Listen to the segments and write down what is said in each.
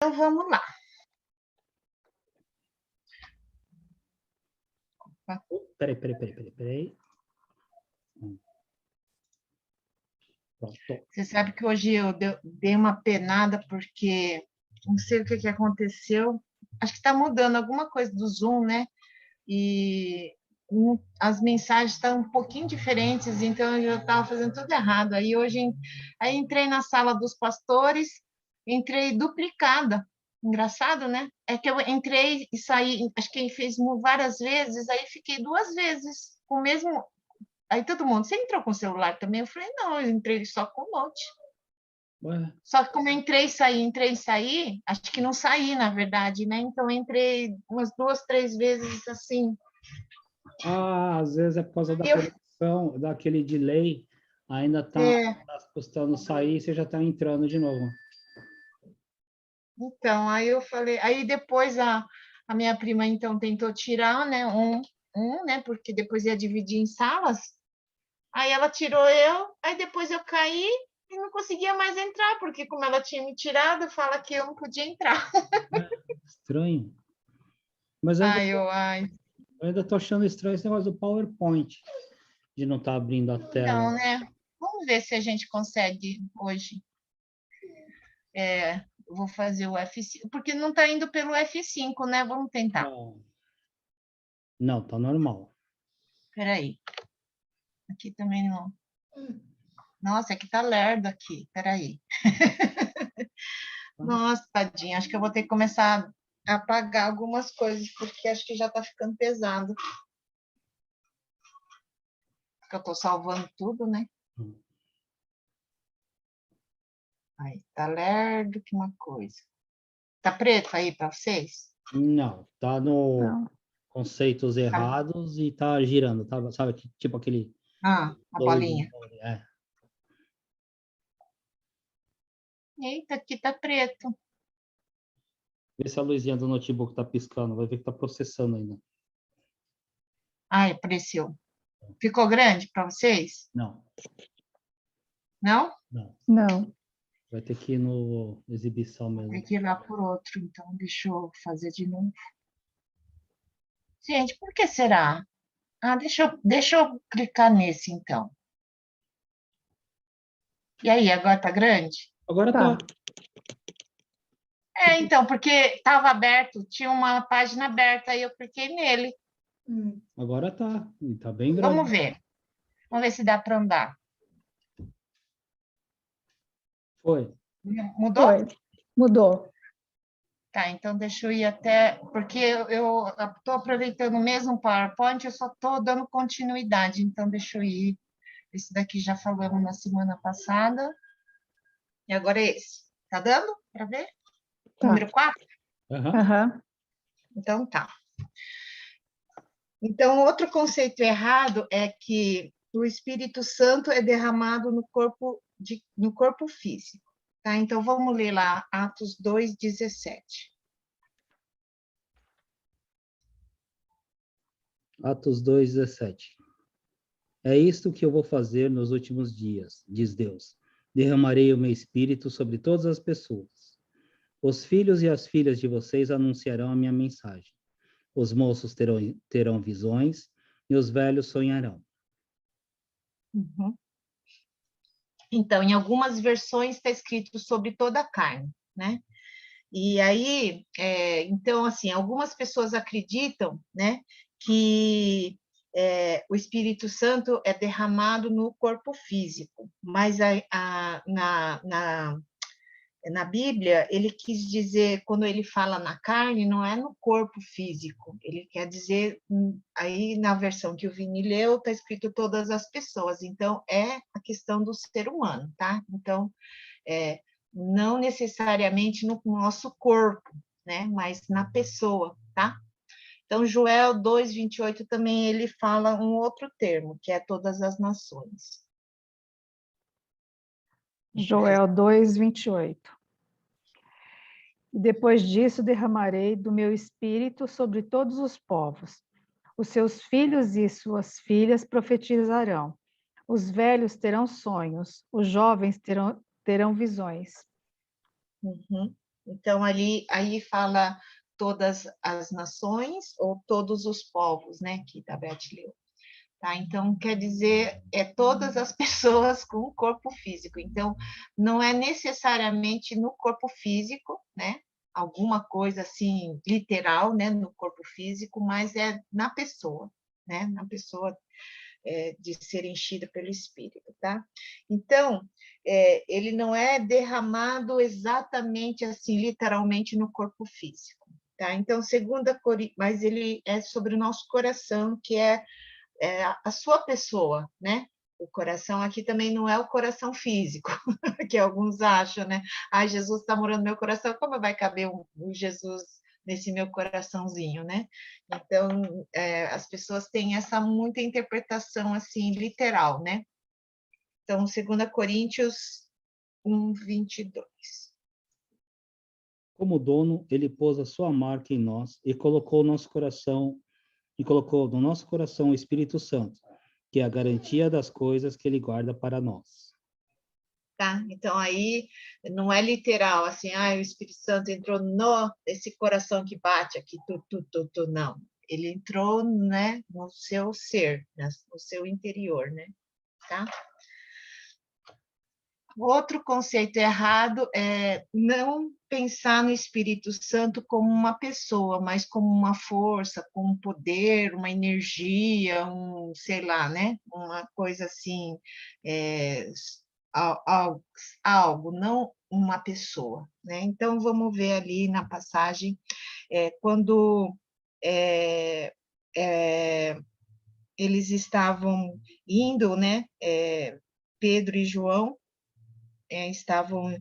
Então, vamos lá. Peraí. Pronto. Você sabe que hoje eu dei uma penada porque não sei o que aconteceu. Acho que está mudando alguma coisa do Zoom, né? E as mensagens estão um pouquinho diferentes, então eu estava fazendo tudo errado. Aí hoje aí entrei na sala dos pastores, entrei duplicada. Engraçado, né? É que eu entrei e saí, acho que ele fez várias vezes, aí fiquei 2 vezes com o mesmo. Aí todo mundo, você entrou com o celular também? Eu falei, não, eu entrei só com o Note. Ué. Só que como eu entrei e saí, acho que não saí, na verdade, né? Então eu entrei umas 2, 3 vezes assim. Às vezes é por causa da conexão, daquele delay, ainda está custando sair e você já está entrando de novo. Então, aí eu falei, aí depois a minha prima então tentou tirar, né, né, porque depois ia dividir em salas. Aí ela tirou eu, aí depois eu caí e não conseguia mais entrar, porque como ela tinha me tirado, fala que eu não podia entrar. Estranho. Mas ainda, Ai. eu ainda tô achando estranho esse negócio do PowerPoint, de não estar abrindo a tela. Não, né? Vamos ver se a gente consegue hoje. Eu vou fazer o F5, porque não está indo pelo F5, né? Vamos tentar. Não, tá normal. Espera aí. Aqui também não. Nossa, aqui tá lerdo aqui. Espera aí. Nossa, tadinha. Acho que eu vou ter que começar a apagar algumas coisas, porque acho que já está ficando pesado. Porque eu estou salvando tudo, né? Aí, tá lerdo que uma coisa. Tá preto aí para vocês? Não, tá no conceitos errados e tá girando, tá? Sabe, tipo aquele... A bolinha. É. Eita, aqui tá preto. Vê se a luzinha do notebook tá piscando, vai ver que tá processando ainda. Ai, apareceu. Ficou grande para vocês? Não. Não? Não. Vai ter que ir no exibição mesmo. Tem que ir lá por outro, então deixa eu fazer de novo. Gente, por que será? Deixa eu clicar nesse, então. E aí, agora tá grande? Agora tá. Então, porque estava aberto, tinha uma página aberta, aí eu cliquei nele. Agora tá. E tá bem grande. Vamos ver. Vamos ver se dá para andar. Foi. Mudou? Foi. Mudou. Tá, então deixa eu ir até... Porque eu estou aproveitando o mesmo PowerPoint, eu só estou dando continuidade. Então, deixa eu ir. Esse daqui já falamos na semana passada. E agora é esse. Tá dando para ver? Tá. Número 4? Aham. Então, tá. Então, outro conceito errado é que o Espírito Santo é derramado no corpo físico. Tá? Então, vamos ler lá Atos 2:17. Atos 2:17. É isto que eu vou fazer nos últimos dias, diz Deus. Derramarei o meu espírito sobre todas as pessoas. Os filhos e as filhas de vocês anunciarão a minha mensagem. Os moços terão visões e os velhos sonharão. Uhum. Então, em algumas versões está escrito sobre toda a carne, né? E aí, então, assim, algumas pessoas acreditam, né, que o Espírito Santo é derramado no corpo físico, mas na Bíblia, ele quis dizer, quando ele fala na carne, não é no corpo físico, ele quer dizer, aí na versão que o Vini leu, está escrito todas as pessoas, então é a questão do ser humano, tá? Então, não necessariamente no nosso corpo, né? Mas na pessoa, tá? Então, Joel 2:28 também ele fala um outro termo, que é todas as nações. Joel 2:28. E depois disso derramarei do meu espírito sobre todos os povos. Os seus filhos e suas filhas profetizarão. Os velhos terão sonhos, os jovens terão visões. Uhum. Então, aí fala todas as nações ou todos os povos, né, que a Beth leu. Tá? Então, quer dizer, todas as pessoas com o corpo físico. Então, não é necessariamente no corpo físico, né? Alguma coisa assim, literal, né? No corpo físico, mas é na pessoa, né? Na pessoa de ser enchida pelo Espírito, tá? Então, ele não é derramado exatamente assim, literalmente no corpo físico, tá? Então, mas ele é sobre o nosso coração, que é a sua pessoa, né? O coração aqui também não é o coração físico, que alguns acham, né? Ah, Jesus está morando no meu coração, como vai caber um Jesus nesse meu coraçãozinho, né? Então, as pessoas têm essa muita interpretação assim literal, né? Então, 2 Coríntios 1:22. Como dono, ele pôs a sua marca em nós e colocou no nosso coração o Espírito Santo, que é a garantia das coisas que ele guarda para nós. Tá? Então, aí não é literal, assim, o Espírito Santo entrou nesse coração que bate aqui, não. Ele entrou, né, no seu ser, né, no seu interior, né? Tá? Outro conceito errado é não pensar no Espírito Santo como uma pessoa, mas como uma força, como um poder, uma energia, sei lá, né? Uma coisa assim, algo, não uma pessoa, né? Então, vamos ver ali na passagem, quando eles estavam indo, né? Pedro e João, estavam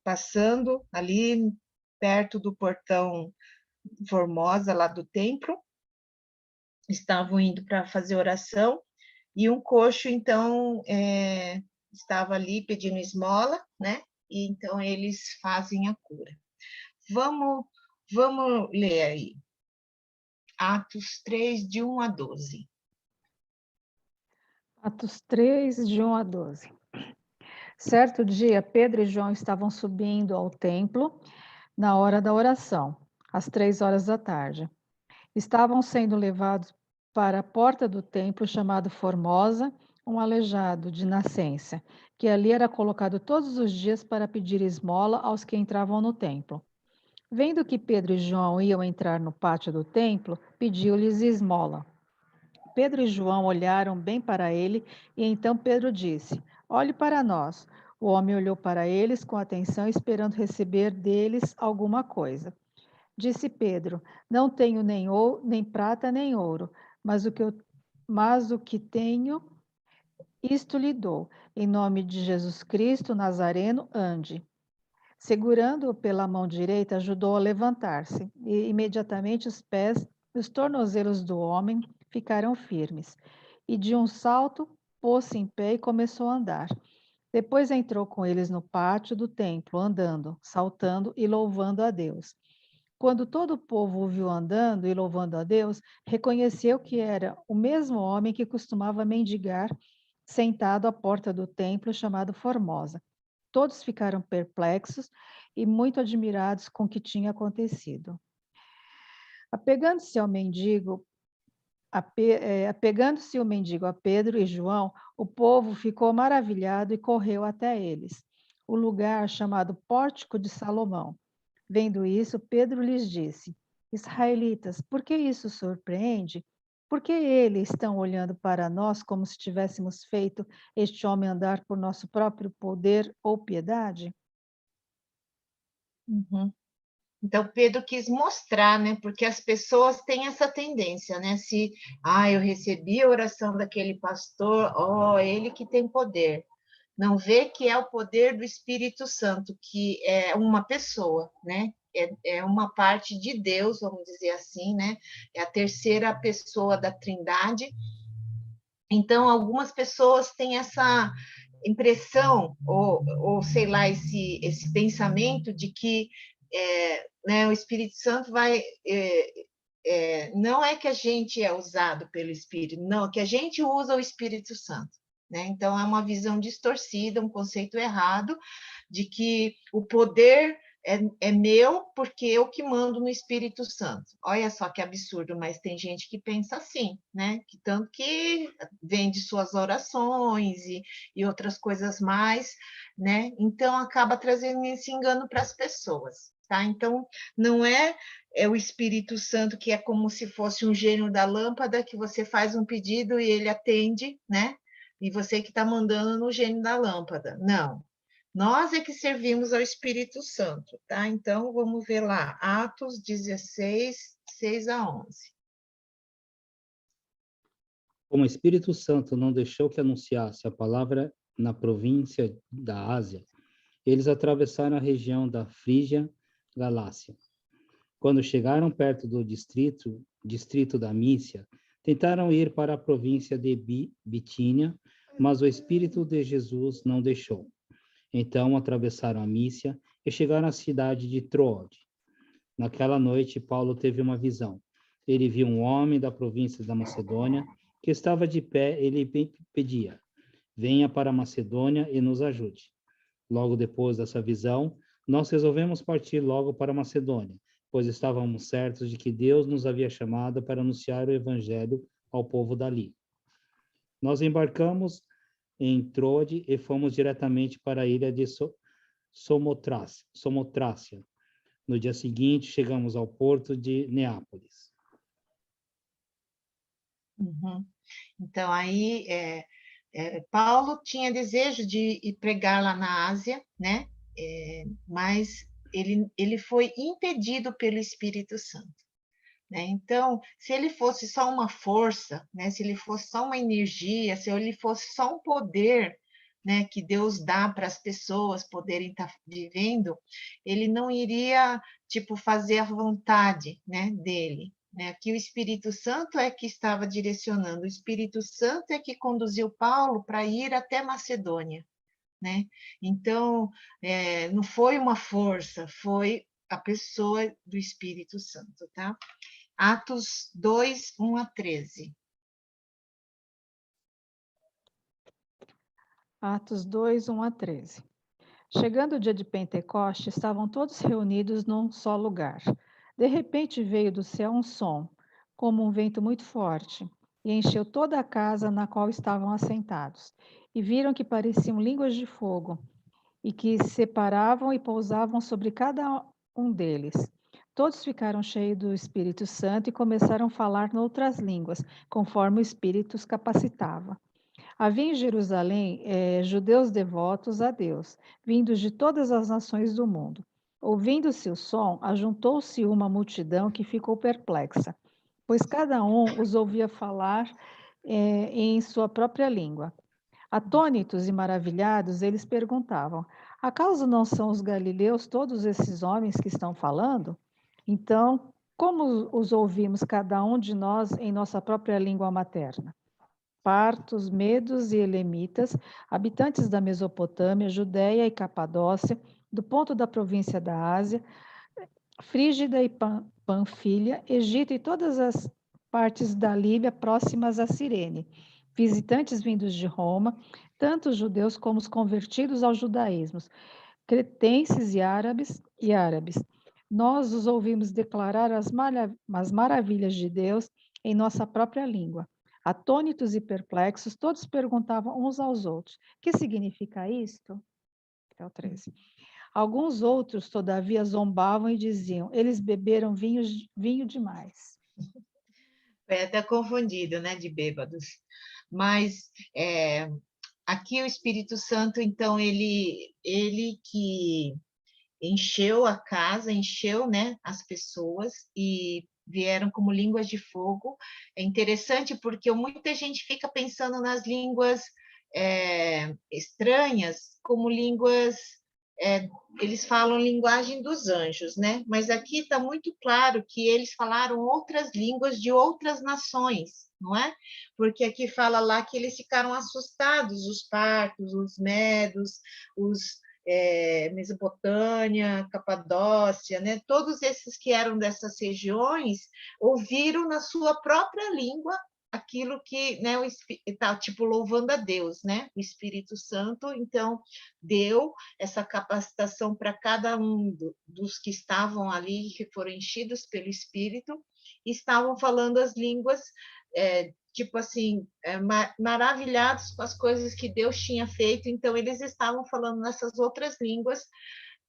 passando ali perto do portão Formosa, lá do templo, estavam indo para fazer oração, e um coxo, então, estava ali pedindo esmola, né? E então eles fazem a cura. Vamos ler aí. Atos 3, de 1 a 12. Atos 3, de 1 a 12. Certo dia, Pedro e João estavam subindo ao templo na hora da oração, às 3 horas da tarde. Estavam sendo levados para a porta do templo chamado Formosa, um aleijado de nascença, que ali era colocado todos os dias para pedir esmola aos que entravam no templo. Vendo que Pedro e João iam entrar no pátio do templo, pediu-lhes esmola. Pedro e João olharam bem para ele, e então Pedro disse: Olhe para nós. O homem olhou para eles com atenção, esperando receber deles alguma coisa. Disse Pedro: Não tenho nem prata nem ouro, mas o que tenho, isto lhe dou. Em nome de Jesus Cristo Nazareno, ande. Segurando-o pela mão direita, ajudou a levantar-se, e imediatamente os pés e os tornozelos do homem ficaram firmes. E de um salto, pôs-se em pé e começou a andar. Depois entrou com eles no pátio do templo, andando, saltando e louvando a Deus. Quando todo o povo o viu andando e louvando a Deus, reconheceu que era o mesmo homem que costumava mendigar, sentado à porta do templo chamado Formosa. Todos ficaram perplexos e muito admirados com o que tinha acontecido. Apegando-se o mendigo a Pedro e João, o povo ficou maravilhado e correu até eles, o lugar chamado Pórtico de Salomão. Vendo isso, Pedro lhes disse: Israelitas, por que isso surpreende? Por que eles estão olhando para nós como se tivéssemos feito este homem andar por nosso próprio poder ou piedade? Uhum. Então, Pedro quis mostrar, né? Porque as pessoas têm essa tendência, né? Eu recebi a oração daquele pastor, ele que tem poder. Não vê que é o poder do Espírito Santo, que é uma pessoa, né? É uma parte de Deus, vamos dizer assim, né? É a terceira pessoa da Trindade. Então, algumas pessoas têm essa impressão, ou sei lá, esse pensamento de que né, o Espírito Santo vai. Não é que a gente é usado pelo Espírito, não, que a gente usa o Espírito Santo. Né? Então, é uma visão distorcida, um conceito errado de que o poder é meu porque eu que mando no Espírito Santo. Olha só que absurdo, mas tem gente que pensa assim, né? Que tanto que vem de suas orações e outras coisas mais, né? Então acaba trazendo esse engano para as pessoas, tá? Então não é o Espírito Santo que é como se fosse um gênio da lâmpada que você faz um pedido e ele atende, né? E você que está mandando no gênio da lâmpada. Não. Nós é que servimos ao Espírito Santo, tá? Então, vamos ver lá, Atos 16, 6 a 11. Como o Espírito Santo não deixou que anunciasse a palavra na província da Ásia, eles atravessaram a região da Frígia, Galácia. Quando chegaram perto do distrito da Mícia, tentaram ir para a província de Bitínia, mas o Espírito de Jesus não deixou. Então atravessaram a Mícia e chegaram à cidade de Troade. Naquela noite, Paulo teve uma visão. Ele viu um homem da província da Macedônia que estava de pé. Ele pedia: venha para a Macedônia e nos ajude. Logo depois dessa visão, nós resolvemos partir logo para a Macedônia, pois estávamos certos de que Deus nos havia chamado para anunciar o evangelho ao povo dali. Nós embarcamos em Troade e fomos diretamente para a ilha de Somotrácia. No dia seguinte, chegamos ao porto de Neápolis. Uhum. Então, aí, Paulo tinha desejo de ir pregar lá na Ásia, né? Mas ele foi impedido pelo Espírito Santo. Né? Então, se ele fosse só uma força, né? Se ele fosse só uma energia, se ele fosse só um poder, né? Que Deus dá para as pessoas poderem estar vivendo, ele não iria, tipo, fazer a vontade, né? Dele. Né? Aqui o Espírito Santo é que estava direcionando, o Espírito Santo é que conduziu Paulo para ir até Macedônia. Né? Então, não foi uma força, foi a pessoa do Espírito Santo, tá? Atos 2, 1 a 13. Atos 2, 1 a 13. Chegando o dia de Pentecoste, estavam todos reunidos num só lugar. De repente veio do céu um som, como um vento muito forte, e encheu toda a casa na qual estavam assentados. E viram que pareciam línguas de fogo, e que se separavam e pousavam sobre cada um deles. Todos ficaram cheios do Espírito Santo e começaram a falar noutras línguas, conforme o Espírito os capacitava. Havia em Jerusalém judeus devotos a Deus, vindos de todas as nações do mundo. Ouvindo-se o som, ajuntou-se uma multidão que ficou perplexa, pois cada um os ouvia falar em sua própria língua. Atônitos e maravilhados, eles perguntavam: acaso não são os galileus todos esses homens que estão falando? Então, como os ouvimos cada um de nós em nossa própria língua materna? Partos, medos e elemitas, habitantes da Mesopotâmia, Judéia e Capadócia, do ponto da província da Ásia, Frígida e Panfilha, Egito e todas as partes da Líbia próximas a Cirene, visitantes vindos de Roma, tanto os judeus como os convertidos ao judaísmo, cretenses e árabes. Nós os ouvimos declarar as maravilhas de Deus em nossa própria língua. Atônitos e perplexos, todos perguntavam uns aos outros: que significa isto? Até o 13. Alguns outros, todavia, zombavam e diziam: eles beberam vinho demais. Foi até confundido, né, de bêbados. Mas aqui o Espírito Santo, então, ele que encheu a casa, encheu, né, as pessoas e vieram como línguas de fogo. É interessante porque muita gente fica pensando nas línguas estranhas como línguas, eles falam linguagem dos anjos, né? Mas aqui está muito claro que eles falaram outras línguas de outras nações, não é? Porque aqui fala lá que eles ficaram assustados, os partos, os medos, os Mesopotâmia, Capadócia, né? Todos esses que eram dessas regiões ouviram na sua própria língua aquilo que, né, tá, tipo, louvando a Deus, né? O Espírito Santo, então, deu essa capacitação para cada um dos que estavam ali, que foram enchidos pelo Espírito, e estavam falando as línguas, tipo assim, maravilhados com as coisas que Deus tinha feito, então eles estavam falando nessas outras línguas,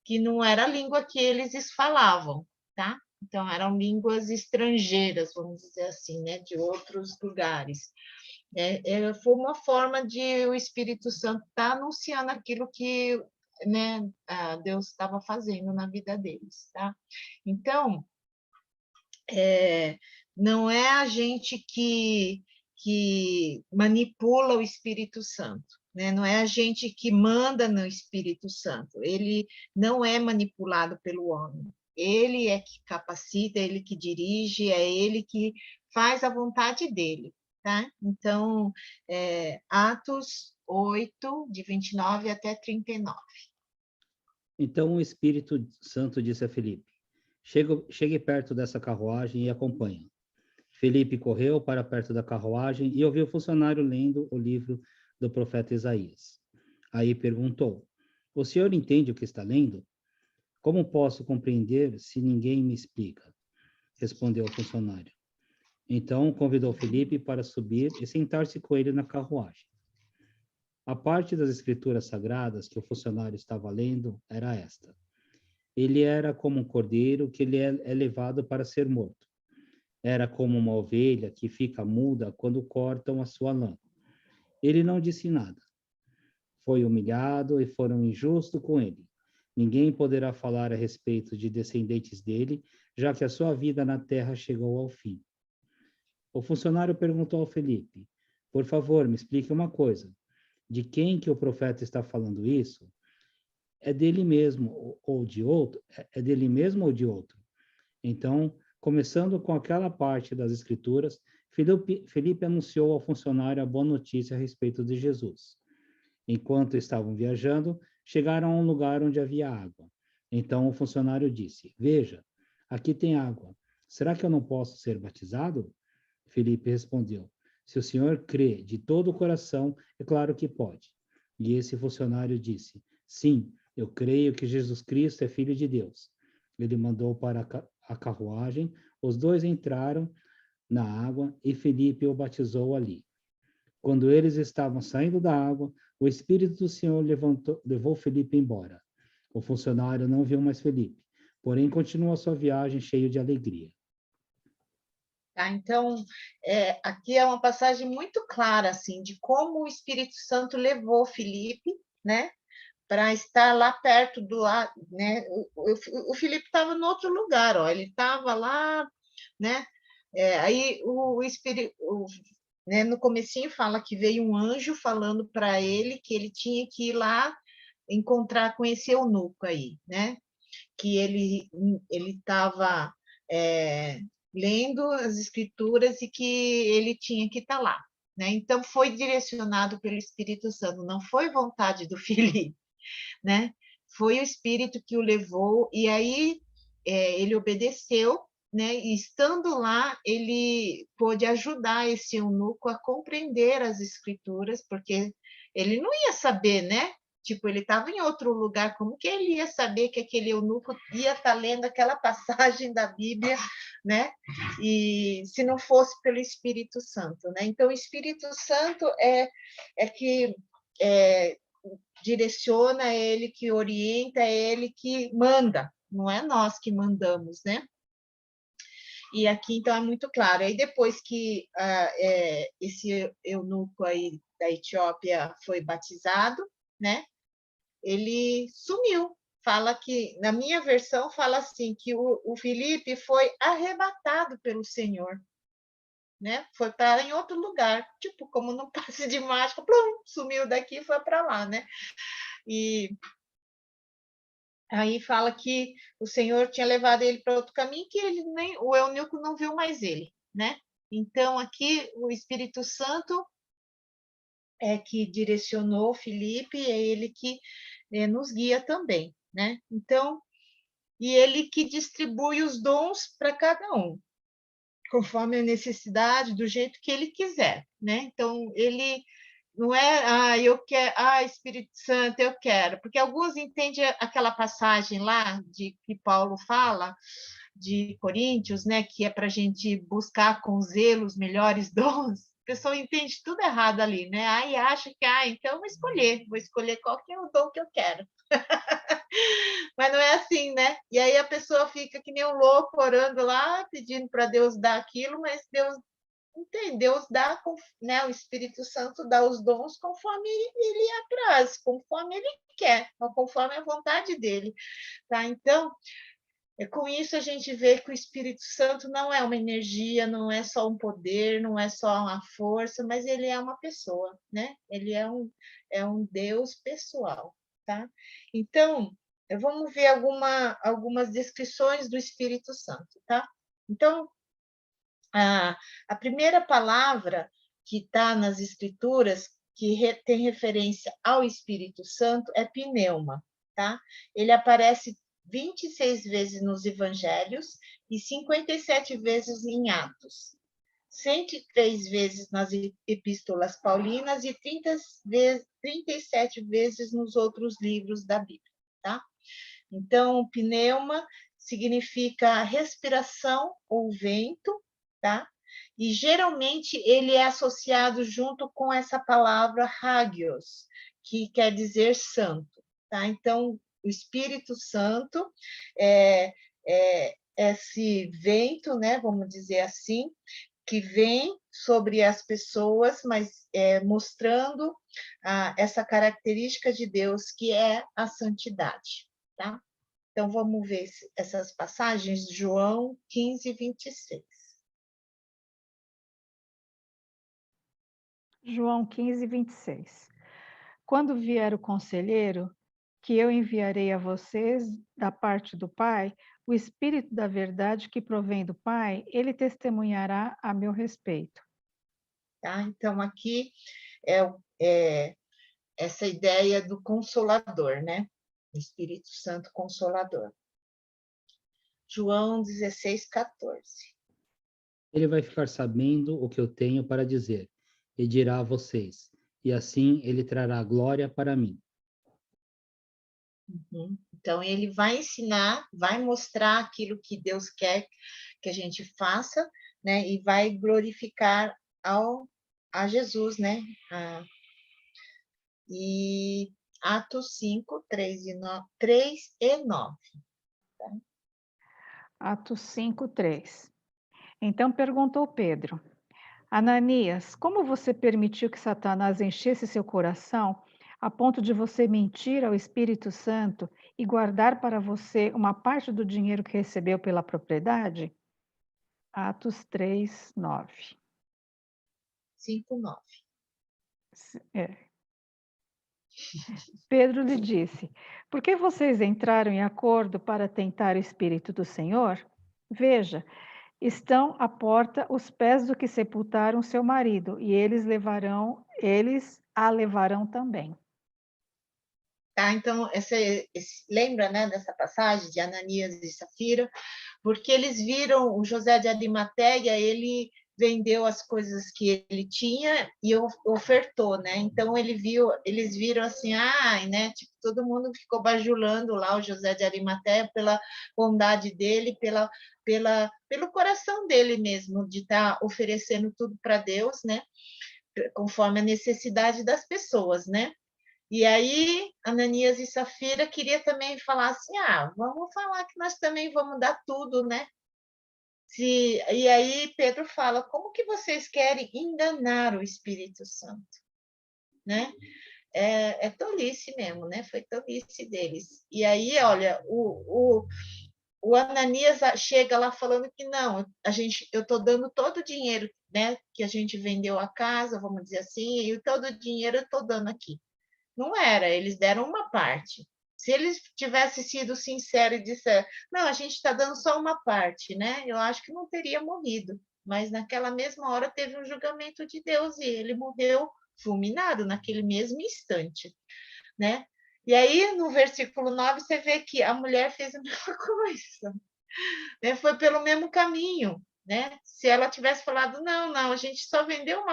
que não era a língua que eles falavam, tá? Então, eram línguas estrangeiras, vamos dizer assim, né, de outros lugares. Foi uma forma de o Espírito Santo estar anunciando aquilo que, né, Deus estava fazendo na vida deles, tá? Então, não é a gente que manipula o Espírito Santo, né? Não é a gente que manda no Espírito Santo, ele não é manipulado pelo homem, ele é que capacita, ele que dirige, é ele que faz a vontade dele, tá? Então, Atos 8, de 29 até 39. Então o Espírito Santo disse a Filipe: chegue perto dessa carruagem e acompanhe. Filipe correu para perto da carruagem e ouviu o funcionário lendo o livro do profeta Isaías. Aí perguntou: o senhor entende o que está lendo? Como posso compreender se ninguém me explica? Respondeu o funcionário. Então convidou Filipe para subir e sentar-se com ele na carruagem. A parte das escrituras sagradas que o funcionário estava lendo era esta: ele era como um cordeiro que ele é levado para ser morto. Era como uma ovelha que fica muda quando cortam a sua lã. Ele não disse nada. Foi humilhado e foram injustos com ele. Ninguém poderá falar a respeito de descendentes dele, já que a sua vida na terra chegou ao fim. O funcionário perguntou ao Felipe: por favor, me explique uma coisa. De quem que o profeta está falando isso? É dele mesmo ou de outro? É dele mesmo ou de outro? Então, começando com aquela parte das Escrituras, Felipe anunciou ao funcionário a boa notícia a respeito de Jesus. Enquanto estavam viajando, chegaram a um lugar onde havia água. Então o funcionário disse: veja, aqui tem água. Será que eu não posso ser batizado? Felipe respondeu: se o senhor crê de todo o coração, é claro que pode. E esse funcionário disse: sim, eu creio que Jesus Cristo é Filho de Deus. Ele mandou para a carruagem, os dois entraram na água e Felipe o batizou ali. Quando eles estavam saindo da água, o Espírito do Senhor levou Felipe embora. O funcionário não viu mais Felipe, porém continuou a sua viagem cheio de alegria. Tá? Então, aqui é uma passagem muito clara, assim, de como o Espírito Santo levou Felipe, né, para estar lá perto do, né, o Felipe estava em outro lugar, ó, ele estava lá, né, aí o Espírito, né, no comecinho fala que veio um anjo falando para ele que ele tinha que ir lá encontrar com esse eunuco aí, né, que ele estava lendo as escrituras e que ele tinha que estar lá, né? Então foi direcionado pelo Espírito Santo, não foi vontade do Filipe, né? Foi o Espírito que o levou e aí ele obedeceu, né? E estando lá ele pôde ajudar esse eunuco a compreender as escrituras, porque ele não ia saber, né? Tipo, ele estava em outro lugar, como que ele ia saber que aquele eunuco ia estar lendo aquela passagem da Bíblia, né? E se não fosse pelo Espírito Santo, né? Então, o Espírito Santo é que direciona, é ele que orienta, é ele que manda, não é nós que mandamos, né? E aqui, então, é muito claro. Aí, depois que esse eunuco aí da Etiópia foi batizado, né? Ele sumiu. Fala que, na minha versão, fala assim, que o Filipe foi arrebatado pelo Senhor, né? Foi para em outro lugar, tipo, como no passe de mágica, plum, sumiu daqui e foi para lá, né? E aí fala que o Senhor tinha levado ele para outro caminho, que ele nem, o eunuco não viu mais ele, né? Então, aqui, o Espírito Santo é que direcionou Filipe, é ele que nos guia também, né? Então, e ele que distribui os dons para cada um. conforme a necessidade, do jeito que ele quiser, né? Então, ele não é, eu quero, Espírito Santo, eu quero, porque alguns entendem aquela passagem lá de que Paulo fala, de Coríntios, né, que é para a gente buscar com zelo os melhores dons. A pessoa entende tudo errado ali, né? Aí acha que, então vou escolher qual que é o dom que eu quero. Mas não é assim, né? E aí a pessoa fica que nem um louco orando lá, pedindo para Deus dar aquilo, mas Deus entende, Deus dá, né? O Espírito Santo dá os dons conforme ele apraz, conforme ele quer, conforme a vontade dele, tá? Então, com isso a gente vê que o Espírito Santo não é uma energia, não é só um poder, não é só uma força, mas ele é uma pessoa, né? Ele é um Deus pessoal, tá? Então, vamos ver algumas descrições do Espírito Santo, tá? Então, a primeira palavra que está nas Escrituras, que tem referência ao Espírito Santo, é pneuma, tá? Ele aparece 26 vezes nos Evangelhos e 57 vezes em Atos. 103 vezes nas epístolas paulinas e 37 vezes nos outros livros da Bíblia, tá? Então, pneuma significa respiração ou vento, tá? E geralmente ele é associado junto com essa palavra hagios, que quer dizer santo, tá? Então, o Espírito Santo é esse vento, né? Vamos dizer assim, que vem sobre as pessoas, mas mostrando essa característica de Deus, que é a santidade, tá? Então, vamos ver essas passagens, João 15, 26. João 15, 26. Quando vier o conselheiro, que eu enviarei a vocês da parte do Pai, o Espírito da verdade que provém do Pai, ele testemunhará a meu respeito. Tá? Então, aqui é essa ideia do Consolador, né? O Espírito Santo Consolador. João 16, 14. Ele vai ficar sabendo o que eu tenho para dizer, e dirá a vocês, e assim ele trará glória para mim. Uhum. Então, ele vai ensinar, vai mostrar aquilo que Deus quer que a gente faça, né? E vai glorificar a Jesus, né? E Atos 5, 3 e 9. Tá? Atos 5, 3. Então perguntou Pedro: Ananias, como você permitiu que Satanás enchesse seu coração a ponto de você mentir ao Espírito Santo e guardar para você uma parte do dinheiro que recebeu pela propriedade? Atos 3, 9. 5, 9. É. Pedro lhe disse: Por que vocês entraram em acordo para tentar o Espírito do Senhor? Veja, estão à porta os pés do que sepultaram seu marido, e eles a levarão também. Tá? Então, lembra, né, dessa passagem de Ananias e Safira? Porque eles viram o José de Arimateia, ele vendeu as coisas que ele tinha e ofertou, né? Então eles viram assim, né? Tipo, todo mundo ficou bajulando lá o José de Arimateia pela bondade dele, pelo coração dele mesmo de estar oferecendo tudo para Deus, né? Conforme a necessidade das pessoas, né? E aí, Ananias e Safira queria também falar assim, vamos falar que nós também vamos dar tudo, né? E aí Pedro fala, como que vocês querem enganar o Espírito Santo? Né? É tolice mesmo, né? Foi tolice deles. E aí, olha, o Ananias chega lá falando que não, eu estou dando todo o dinheiro, né? Que a gente vendeu a casa, vamos dizer assim, e todo o dinheiro eu estou dando aqui. Não era, eles deram uma parte. Se eles tivessem sido sinceros e disser, não, a gente está dando só uma parte, né? Eu acho que não teria morrido. Mas naquela mesma hora teve um julgamento de Deus e ele morreu fulminado naquele mesmo instante, né? E aí, no versículo 9, você vê que a mulher fez a mesma coisa, né? Foi pelo mesmo caminho, né? Se ela tivesse falado, não, não, a gente só vendeu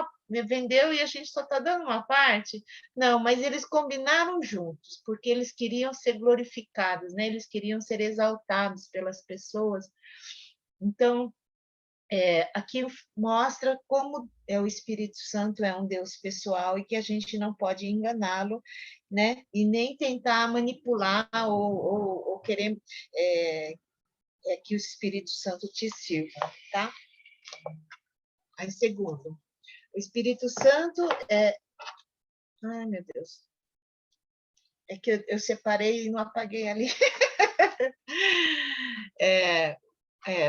e a gente só está dando uma parte. Não, mas eles combinaram juntos, porque eles queriam ser glorificados, né? Eles queriam ser exaltados pelas pessoas. Então, aqui mostra como o Espírito Santo é um Deus pessoal e que a gente não pode enganá-lo, né? E nem tentar manipular ou querer que o Espírito Santo te sirva, tá? Aí, segundo, o Espírito Santo Ai, meu Deus. É que eu separei e não apaguei ali.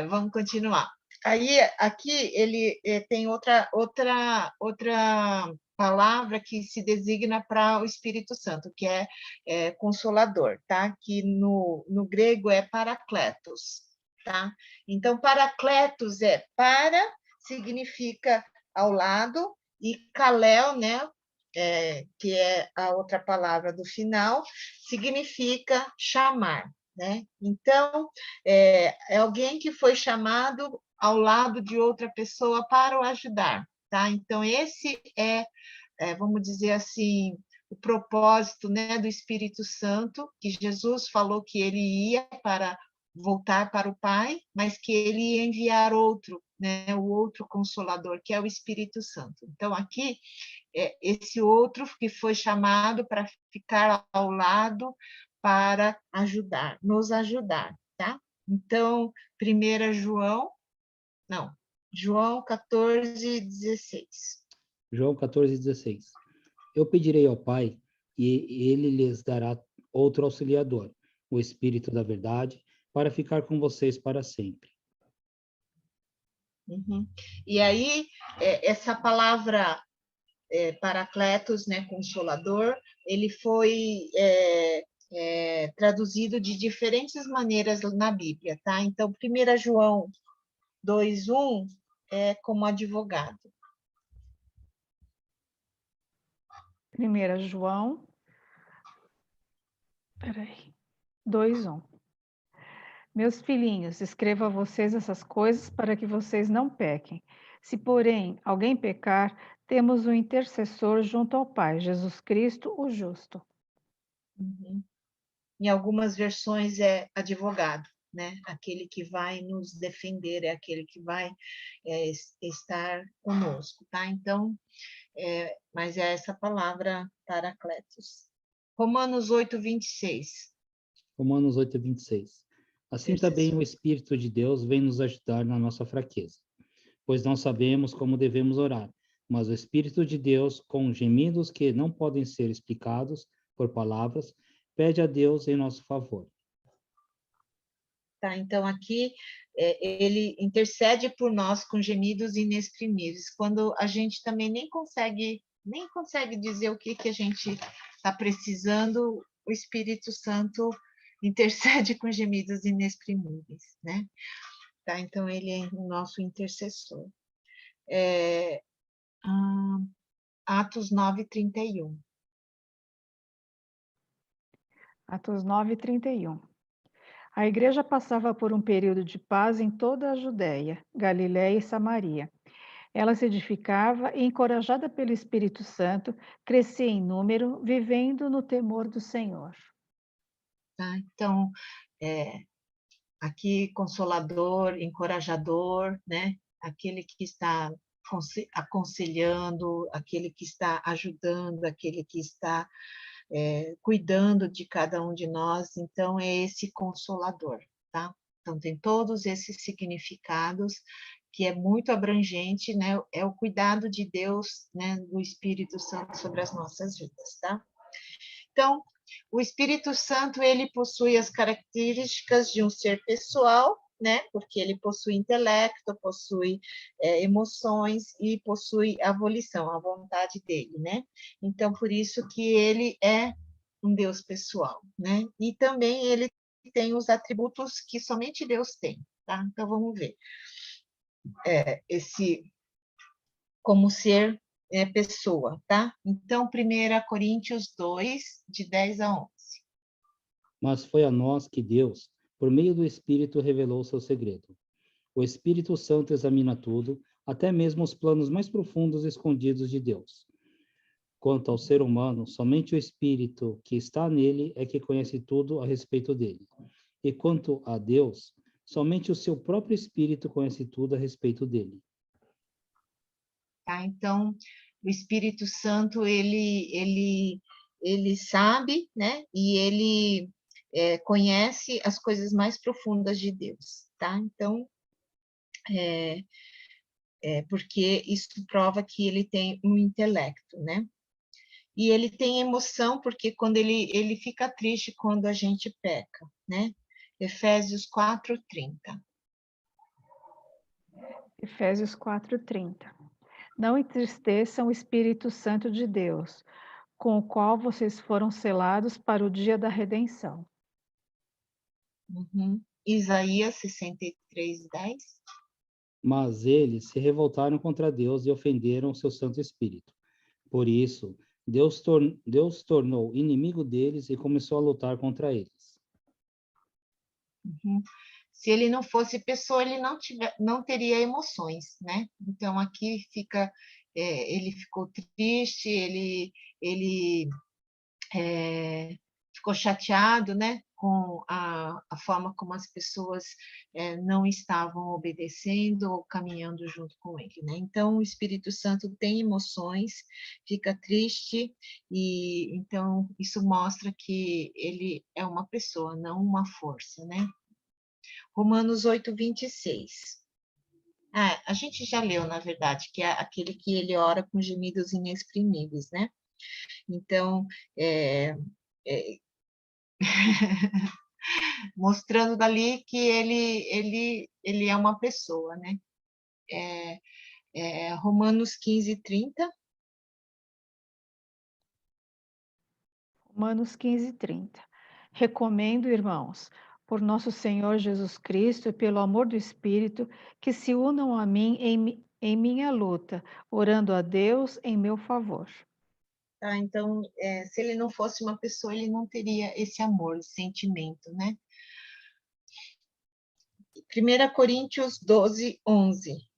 Vamos continuar. Aí, aqui, ele tem outra palavra que se designa para o Espírito Santo, que é consolador, tá? Que no grego é paracletos, tá? Então, paracletos significa ao lado, e kaleo, né? Que é a outra palavra do final, significa chamar, né? Então, é alguém que foi chamado ao lado de outra pessoa para o ajudar, tá? Então, esse vamos dizer assim, o propósito, né, do Espírito Santo, que Jesus falou que ele ia para voltar para o Pai, mas que ele ia enviar outro, né, o outro Consolador, que é o Espírito Santo. Então, aqui, esse outro que foi chamado para ficar ao lado, para ajudar, nos ajudar, tá? Então, João 14, 16. João 14:16. Eu pedirei ao Pai, e ele lhes dará outro auxiliador, o Espírito da verdade, para ficar com vocês para sempre. Uhum. E aí, essa palavra paracletos, né, consolador, ele foi traduzido de diferentes maneiras na Bíblia, tá? Então, 1 João 2:1 é como advogado. 1 João, 2:1. Meus filhinhos, escrevo a vocês essas coisas para que vocês não pequem. Se, porém, alguém pecar, temos um intercessor junto ao Pai, Jesus Cristo, o justo. Uhum. Em algumas versões é advogado, né? Aquele que vai nos defender, é aquele que vai estar conosco, tá? Então, mas é essa palavra paracletos. Romanos 8:26. Romanos 8:26. Assim também o Espírito de Deus vem nos ajudar na nossa fraqueza, pois não sabemos como devemos orar, mas o Espírito de Deus, com gemidos que não podem ser explicados por palavras, pede a Deus em nosso favor. Tá? Então, aqui, ele intercede por nós com gemidos inexprimíveis, quando a gente também nem consegue dizer o que a gente está precisando, o Espírito Santo intercede com gemidos inexprimíveis, né? Tá? Então, ele é o nosso intercessor. Atos 9:31. Atos 9:31. A igreja passava por um período de paz em toda a Judéia, Galiléia e Samaria. Ela se edificava e, encorajada pelo Espírito Santo, crescia em número, vivendo no temor do Senhor. Tá? Então, aqui, consolador, encorajador, né? Aquele que está aconselhando, aquele que está ajudando, aquele que está cuidando de cada um de nós. Então, é esse consolador, tá? Então, tem todos esses significados, que é muito abrangente, né? É o cuidado de Deus, né? Do Espírito Santo sobre as nossas vidas, tá? Então, o Espírito Santo, ele possui as características de um ser pessoal, né? Porque ele possui intelecto, possui emoções e possui a volição, a vontade dele, né? Então, por isso que ele é um Deus pessoal, né? E também ele tem os atributos que somente Deus tem, tá? Então, vamos ver. Como ser pessoa, tá? Então, 1 Coríntios 2, de 10 a 11. Mas foi a nós que Deus, por meio do Espírito, revelou o seu segredo. O Espírito Santo examina tudo, até mesmo os planos mais profundos e escondidos de Deus. Quanto ao ser humano, somente o Espírito que está nele é que conhece tudo a respeito dele. E quanto a Deus, somente o seu próprio Espírito conhece tudo a respeito dele. Tá? Então, o Espírito Santo, ele sabe, né? E ele conhece as coisas mais profundas de Deus, tá? Então, porque isso prova que ele tem um intelecto, né? E ele tem emoção, porque quando ele fica triste quando a gente peca, né? Efésios 4:30. Efésios 4:30. Não entristeçam o Espírito Santo de Deus, com o qual vocês foram selados para o dia da redenção. Uhum. Isaías 63:10. Mas eles se revoltaram contra Deus e ofenderam o seu Santo Espírito. Por isso, Deus tornou inimigo deles e começou a lutar contra eles. Uhum. Se ele não fosse pessoa, ele não teria emoções, né? Então aqui fica, ele ficou triste, ele ficou chateado, né? Com a forma como as pessoas não estavam obedecendo ou caminhando junto com ele, né? Então o Espírito Santo tem emoções, fica triste e então isso mostra que ele é uma pessoa, não uma força, né? Romanos 8:26. Ah, a gente já leu, na verdade, que é aquele que ele ora com gemidos inexprimíveis, né? Então, é, mostrando dali que ele é uma pessoa, né? Romanos 15:30. Romanos 15:30. Recomendo, irmãos, por nosso Senhor Jesus Cristo e pelo amor do Espírito, que se unam a mim em minha luta, orando a Deus em meu favor. Tá? Então, se ele não fosse uma pessoa, ele não teria esse amor, esse sentimento, né? 1 Coríntios 12:11.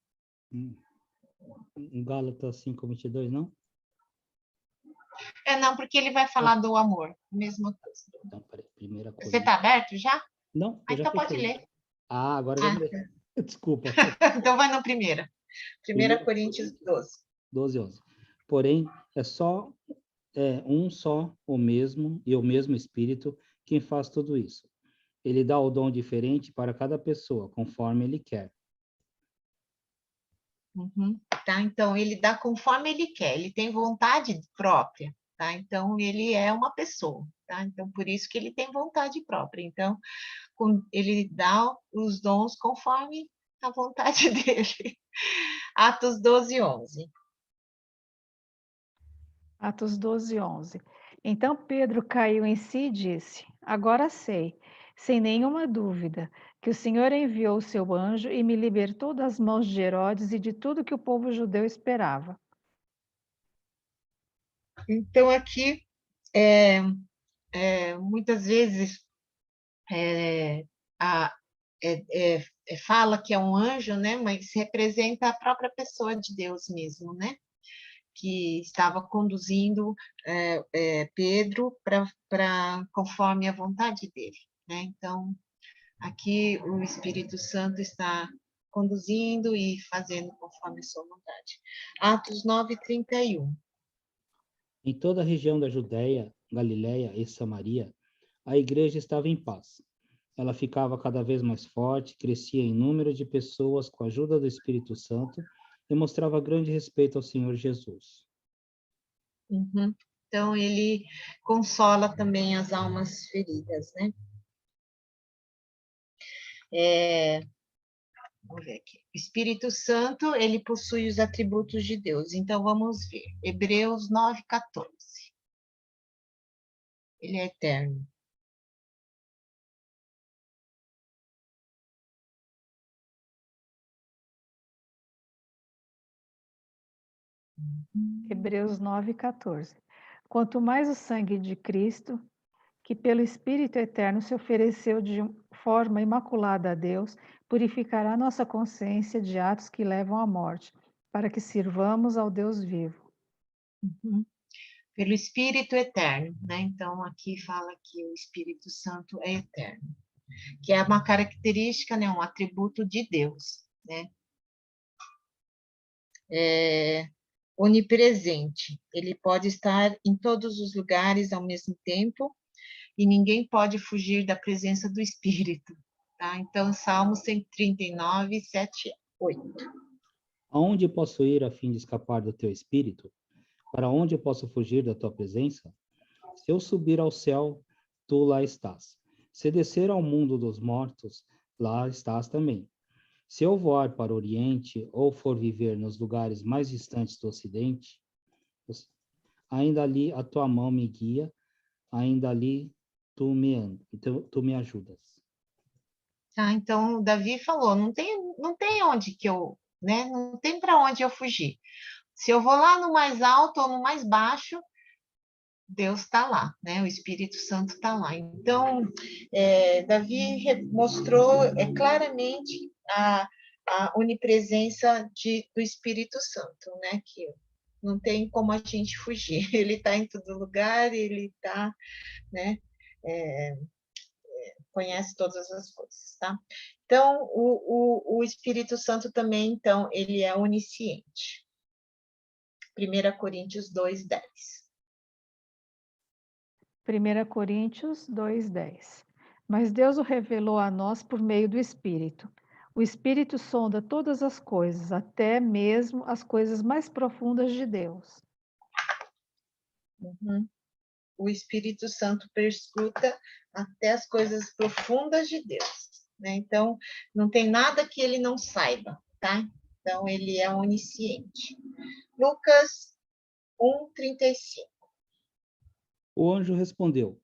Gálatas 5:22, não? Não, porque ele vai falar do amor, mesma coisa. Então, peraí, 1 Você Coríntios. está aberto já? Não, eu já Então pode fechei. ler. Ah, agora eu Ah, lembrei. Desculpa. então vai no primeiro. 1 1 Coríntios 12. 12:11. Porém, um só o mesmo e o mesmo Espírito quem faz tudo isso. Ele dá o dom diferente para cada pessoa, conforme ele quer. Uhum. Tá? Então, ele dá conforme ele quer, ele tem vontade própria, tá? Então, ele é uma pessoa, tá? Então, por isso que ele tem vontade própria. Então, ele dá os dons conforme a vontade dele. Atos 12:11. Atos 12:11. Então Pedro caiu em si e disse: Agora sei, sem nenhuma dúvida, que o Senhor enviou o seu anjo e me libertou das mãos de Herodes e de tudo que o povo judeu esperava. Então, aqui, muitas vezes, é, a, fala que é um anjo, né? Mas representa a própria pessoa de Deus mesmo, né? Que estava conduzindo Pedro para conforme a vontade dele, né? Então, aqui o Espírito Santo está conduzindo e fazendo conforme a sua vontade. Atos 9:31. Em toda a região da Judéia, Galiléia e Samaria, a igreja estava em paz. Ela ficava cada vez mais forte, crescia em número de pessoas com a ajuda do Espírito Santo e mostrava grande respeito ao Senhor Jesus. Uhum. Então, ele consola também as almas feridas, né? Vamos ver aqui. O Espírito Santo, ele possui os atributos de Deus. Então, vamos ver. Hebreus 9:14. Ele é eterno. Hebreus 9:14. Quanto mais o sangue de Cristo que pelo Espírito Eterno se ofereceu de forma imaculada a Deus, purificará nossa consciência de atos que levam à morte, para que sirvamos ao Deus vivo. Uhum. Pelo Espírito Eterno, né? Então, aqui fala que o Espírito Santo é eterno, que é uma característica, né? Um atributo de Deus, né? É onipresente, ele pode estar em todos os lugares ao mesmo tempo, e ninguém pode fugir da presença do Espírito, tá? Então, Salmo 139, 7, 8. Aonde posso ir a fim de escapar do teu espírito? Para onde eu posso fugir da tua presença? Se eu subir ao céu, tu lá estás. Se descer ao mundo dos mortos, lá estás também. Se eu voar para o Oriente ou for viver nos lugares mais distantes do Ocidente, ainda ali a tua mão me guia, ainda ali tu me ajudas. Tá? Então, o Davi falou, não tem onde que eu, né? Não tem para onde eu fugir. Se eu vou lá no mais alto ou no mais baixo, Deus está lá, né? O Espírito Santo está lá. Então, Davi mostrou claramente a onipresença do Espírito Santo, né? Que não tem como a gente fugir. Ele está em todo lugar, ele está, né? Conhece todas as coisas, tá? Então, o Espírito Santo também, então, ele é onisciente. 1 Coríntios 2:10. 1 Coríntios 2:10. Mas Deus o revelou a nós por meio do Espírito. O Espírito sonda todas as coisas, até mesmo as coisas mais profundas de Deus. Uhum. O Espírito Santo perscruta até as coisas profundas de Deus, né? Então, não tem nada que ele não saiba, tá? Então, ele é onisciente. Lucas 1:35. O anjo respondeu: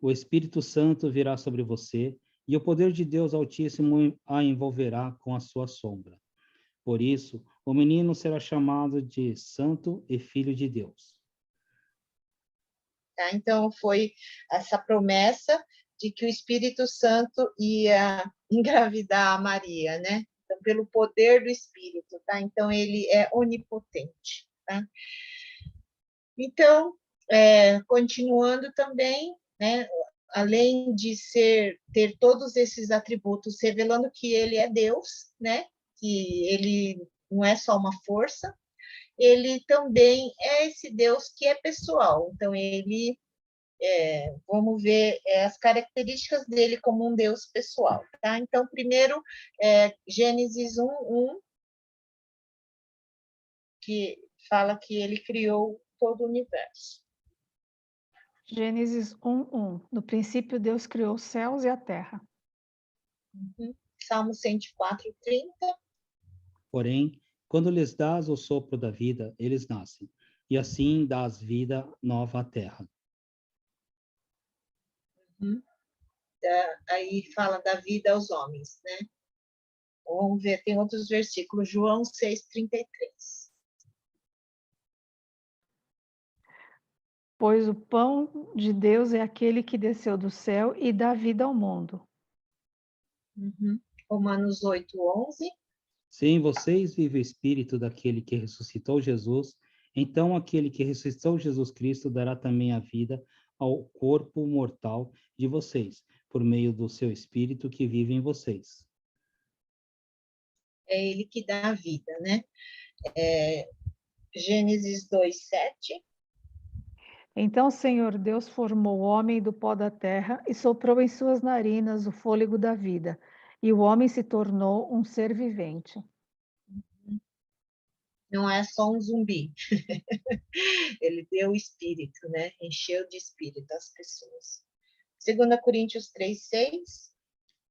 O Espírito Santo virá sobre você, e o poder de Deus Altíssimo a envolverá com a sua sombra. Por isso, o menino será chamado de Santo e Filho de Deus. Tá? Então, foi essa promessa de que o Espírito Santo ia engravidar a Maria, né? Então, pelo poder do Espírito, tá? Então, ele é onipotente, tá? Então, continuando também, né? Além de ter todos esses atributos, revelando que ele é Deus, né? Que ele não é só uma força, ele também é esse Deus que é pessoal. Então, vamos ver as características dele como um Deus pessoal, tá? Então, primeiro, Gênesis 1:1, que fala que ele criou todo o universo. Gênesis 1:1. No princípio, Deus criou os céus e a terra. Uhum. Salmo 104:30. Porém, quando lhes dás o sopro da vida, eles nascem, e assim dás vida nova à terra. Uhum. Aí fala da vida aos homens, né? Vamos ver, tem outros versículos, João 6:33. Pois o pão de Deus é aquele que desceu do céu e dá vida ao mundo. Uhum. Romanos 8:11. Se em vocês vive o Espírito daquele que ressuscitou Jesus, então aquele que ressuscitou Jesus Cristo dará também a vida ao corpo mortal de vocês, por meio do seu Espírito que vive em vocês. É ele que dá a vida, né? Gênesis 2:7. Então o Senhor Deus formou o homem do pó da terra e soprou em suas narinas o fôlego da vida, e o homem se tornou um ser vivente. Não é só um zumbi. Ele deu o espírito, né? Encheu de espírito as pessoas. 2 Coríntios 3:6.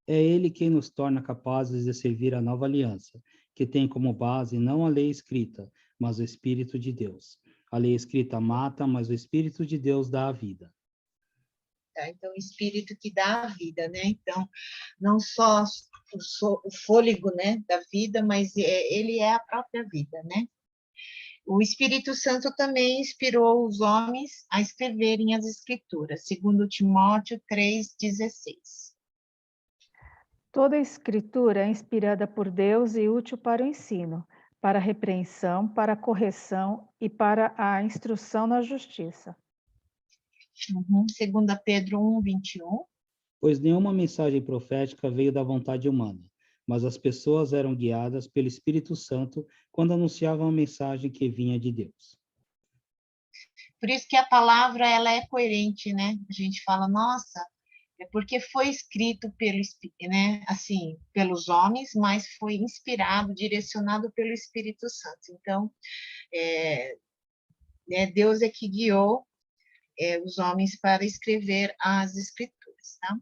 É ele quem nos torna capazes de servir a nova aliança, que tem como base não a lei escrita, mas o Espírito de Deus. A lei escrita mata, mas o Espírito de Deus dá a vida. Tá? Então, o espírito que dá a vida, né? Então, não só o fôlego, né, da vida, mas ele é a própria vida, né? O Espírito Santo também inspirou os homens a escreverem as Escrituras, segundo Timóteo 3,16. Toda a escritura é inspirada por Deus e útil para o ensino, para a repreensão, para a correção e para a instrução na justiça. Segunda Pedro 1:21. Pois nenhuma mensagem profética veio da vontade humana, mas as pessoas eram guiadas pelo Espírito Santo quando anunciavam a mensagem que vinha de Deus. Por isso que a palavra ela é coerente, né? A gente fala, nossa, é porque foi escrito pelo, né? Assim, pelos homens, mas foi inspirado, direcionado pelo Espírito Santo. Então, né, Deus é que guiou os homens para escrever as Escrituras, tá?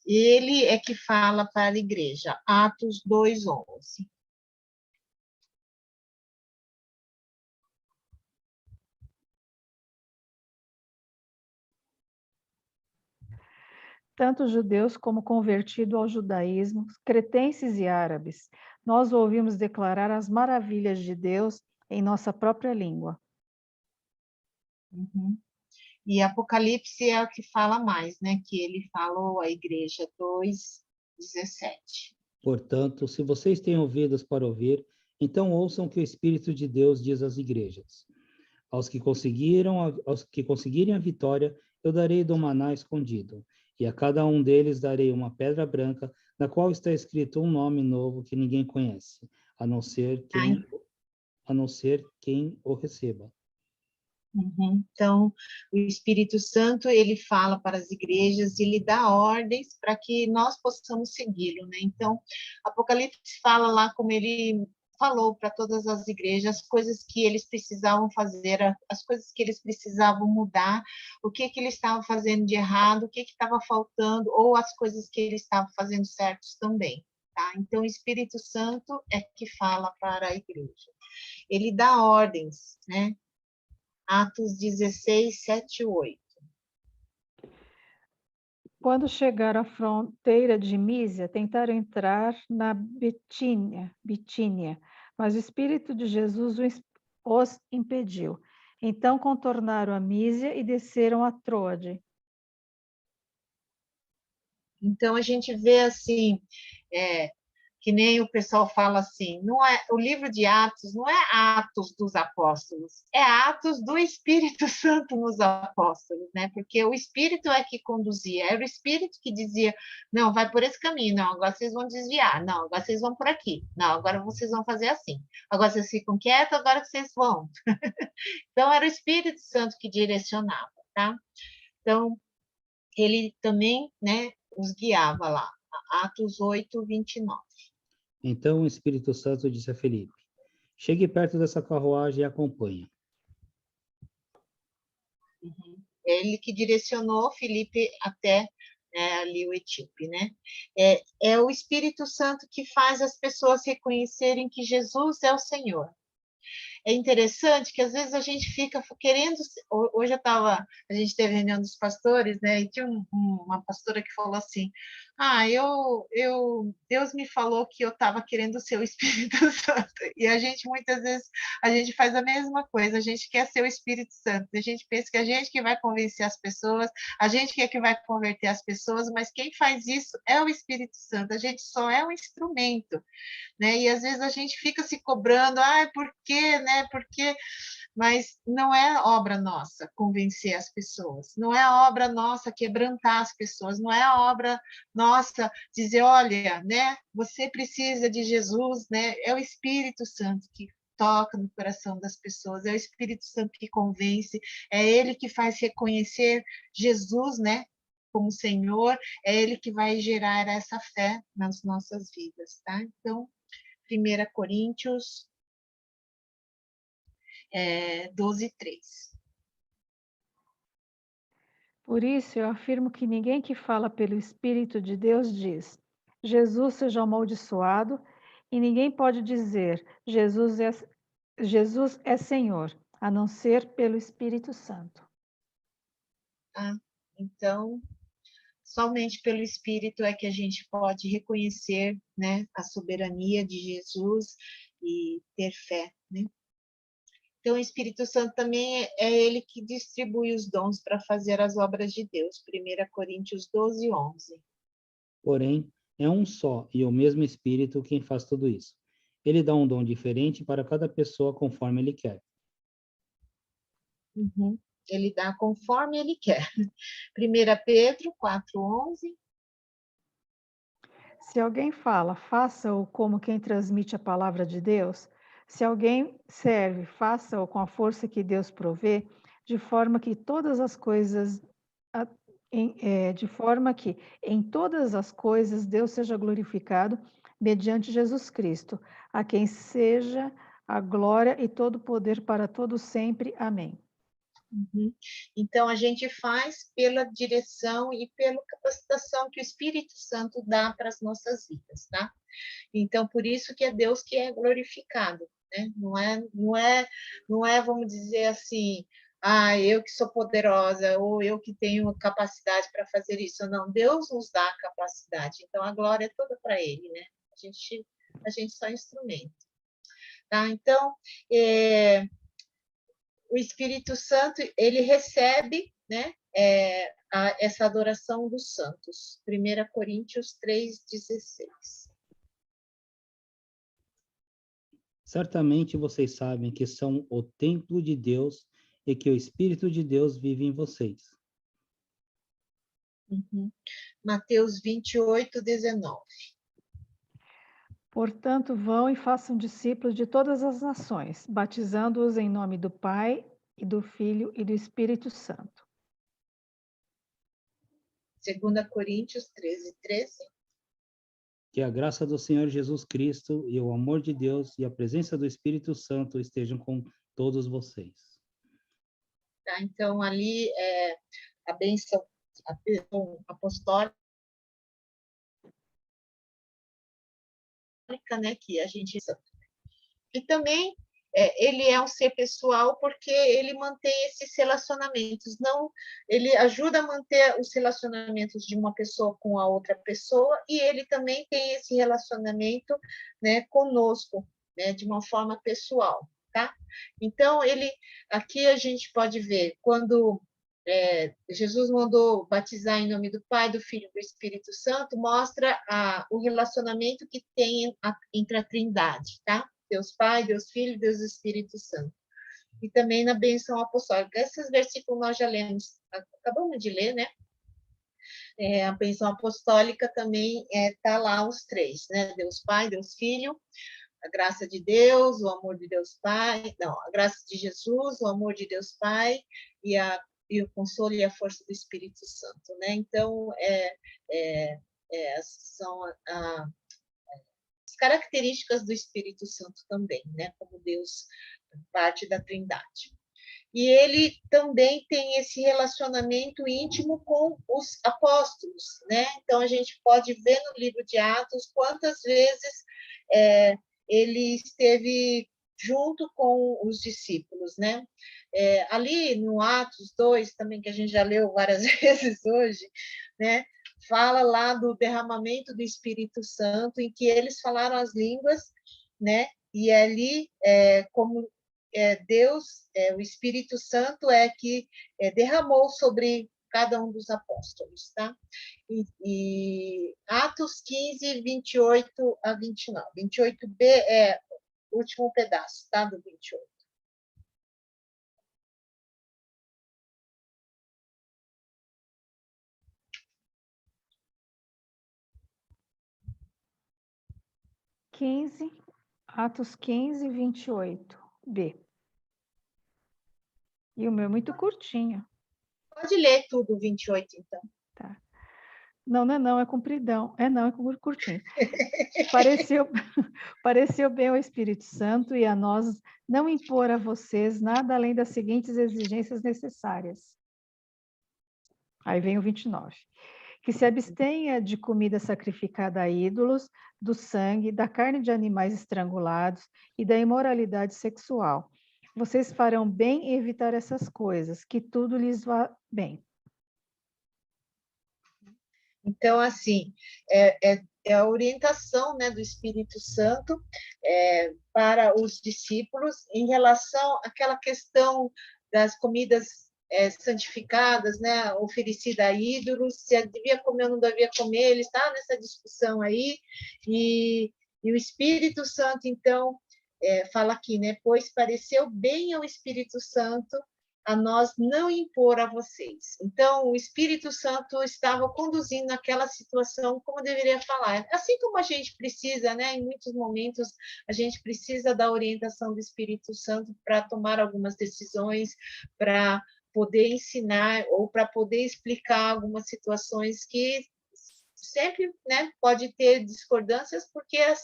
Ele é que fala para a igreja, Atos 2:11. Tanto judeus como convertidos ao judaísmo, cretenses e árabes, nós ouvimos declarar as maravilhas de Deus em nossa própria língua. E Apocalipse é o que fala mais, né? Que ele falou à igreja 2:17. Portanto, se vocês têm ouvidos para ouvir, então ouçam o que o Espírito de Deus diz às igrejas. Aos que conseguirem a vitória, eu darei do maná escondido, e a cada um deles darei uma pedra branca, na qual está escrito um nome novo que ninguém conhece, a não ser quem o receba. Então, o Espírito Santo, ele fala para as igrejas, ele dá ordens para que nós possamos segui-lo, né? Então, Apocalipse fala lá como ele falou para todas as igrejas, as coisas que eles precisavam fazer, as coisas que eles precisavam mudar, o que eles estavam fazendo de errado, o que estava faltando, ou as coisas que eles estavam fazendo certos também, tá? Então, o Espírito Santo é que fala para a igreja. Ele dá ordens, né? Atos 16, 7 e 8. Quando chegaram à fronteira de Mísia, tentaram entrar na Bitínia, mas o Espírito de Jesus os impediu. Então contornaram a Mísia e desceram a Troade. Então a gente vê assim, que nem o pessoal fala assim, não é o livro de Atos não é Atos dos Apóstolos, é Atos do Espírito Santo nos apóstolos, né? Porque o Espírito é que conduzia, era o Espírito que dizia, não, vai por esse caminho, não, agora vocês vão desviar, não, agora vocês vão por aqui, não, agora vocês vão fazer assim, agora vocês ficam quietos, agora vocês vão. Então era o Espírito Santo que direcionava, tá? Então ele também, né, os guiava lá. Atos 8:29. Então o Espírito Santo disse a Felipe: chegue perto dessa carruagem e acompanhe. Ele que direcionou Felipe até ali o etíope, né? É o Espírito Santo que faz as pessoas reconhecerem que Jesus é o Senhor. É interessante que às vezes a gente fica querendo. Hoje a gente teve reunião dos pastores, né? E tinha uma pastora que falou assim: Deus me falou que eu estava querendo ser o Espírito Santo. E a gente muitas vezes a gente faz a mesma coisa. A gente quer ser o Espírito Santo. A gente pensa que a gente que vai convencer as pessoas, a gente que vai converter as pessoas, mas quem faz isso é o Espírito Santo. A gente só é um instrumento, né? E às vezes a gente fica se cobrando, por quê, né? Porque, mas não é obra nossa convencer as pessoas, não é obra nossa quebrantar as pessoas, não é obra nossa dizer, olha, né? Você precisa de Jesus, né? É o Espírito Santo que toca no coração das pessoas, é o Espírito Santo que convence, é ele que faz reconhecer Jesus, né? Como Senhor, é ele que vai gerar essa fé nas nossas vidas, tá? Então, 1 Coríntios 12:3. Por isso eu afirmo que ninguém que fala pelo Espírito de Deus diz: Jesus seja amaldiçoado, e ninguém pode dizer: Jesus é Senhor, a não ser pelo Espírito Santo. Tá? Então, somente pelo Espírito é que a gente pode reconhecer, né, a soberania de Jesus e ter fé né? Então, o Espírito Santo também é ele que distribui os dons para fazer as obras de Deus. 1 Coríntios 12, 11. Porém, é um só e o mesmo Espírito quem faz tudo isso. Ele dá um dom diferente para cada pessoa conforme ele quer. Uhum. Ele dá conforme ele quer. 1 Pedro 4, 11. Se alguém fala, faça-o como quem transmite a palavra de Deus. Se alguém serve, faça-o com a força que Deus provê, de forma que todas as coisas, de forma que em todas as coisas Deus seja glorificado mediante Jesus Cristo, a quem seja a glória e todo o poder para todo sempre. Amém. Uhum. Então, a gente faz pela direção e pela capacitação que o Espírito Santo dá para as nossas vidas, tá? Então, por isso que é Deus que é glorificado, né? Não é, vamos dizer assim, eu que sou poderosa, ou eu que tenho capacidade para fazer isso. Não, Deus nos dá a capacidade. Então, a glória é toda para Ele, né? A gente só é instrumento, tá? Então, o Espírito Santo, ele recebe, né, essa adoração dos santos. 1 Coríntios 3,16. Certamente vocês sabem que são o templo de Deus e que o Espírito de Deus vive em vocês. Uhum. Mateus 28, 19. Portanto, vão e façam discípulos de todas as nações, batizando-os em nome do Pai, e do Filho e do Espírito Santo. 2 Coríntios 13, 13. Que a graça do Senhor Jesus Cristo e o amor de Deus e a presença do Espírito Santo estejam com todos vocês. Tá? Então, ali a bênção apostólica, né, que a gente... E também ele é um ser pessoal porque ele mantém esses relacionamentos. Não, ele ajuda a manter os relacionamentos de uma pessoa com a outra pessoa e ele também tem esse relacionamento, né, conosco, né, de uma forma pessoal, tá? Então ele, aqui a gente pode ver quando Jesus mandou batizar em nome do Pai, do Filho e do Espírito Santo, mostra o relacionamento que tem entre a Trindade, tá? Deus Pai, Deus Filho, Deus Espírito Santo. E também na bênção apostólica. Esses versículos nós já lemos, acabamos de ler, né? A bênção apostólica também está lá os três, né? Deus Pai, Deus Filho, a graça de Deus, o amor de Deus Pai, não, a graça de Jesus, o amor de Deus Pai e o consolo e a força do Espírito Santo, né? Então, são as características do Espírito Santo também, né? Como Deus, parte da Trindade. E ele também tem esse relacionamento íntimo com os apóstolos, né? Então, a gente pode ver no livro de Atos quantas vezes ele esteve junto com os discípulos, né? Ali no Atos 2, também, que a gente já leu várias vezes hoje, né? Fala lá do derramamento do Espírito Santo, em que eles falaram as línguas, né? E ali, como Deus, o Espírito Santo que derramou sobre cada um dos apóstolos, tá? E Atos 15, 28 a 29. 28b é o último pedaço, tá? Do 28. Atos 15, 28b. E o meu é muito curtinho. Pode ler tudo, 28, então. Tá. Não, é compridão. É curtinho. Pareceu bem ao Espírito Santo e a nós não impor a vocês nada além das seguintes exigências necessárias. Aí vem o 29. Que se abstenha de comida sacrificada a ídolos, do sangue, da carne de animais estrangulados e da imoralidade sexual. Vocês farão bem em evitar essas coisas, que tudo lhes vá bem. Então, assim, é a orientação, né, do Espírito Santo para os discípulos em relação àquela questão das comidas santificadas, né, oferecida a ídolos, se devia comer ou não devia comer, ele está nessa discussão aí, e o Espírito Santo, então, fala aqui, né, pois pareceu bem ao Espírito Santo a nós não impor a vocês. Então, o Espírito Santo estava conduzindo aquela situação como deveria falar. Assim como a gente precisa, né, em muitos momentos, a gente precisa da orientação do Espírito Santo para tomar algumas decisões, para poder ensinar ou para poder explicar algumas situações que sempre, né, pode ter discordâncias porque os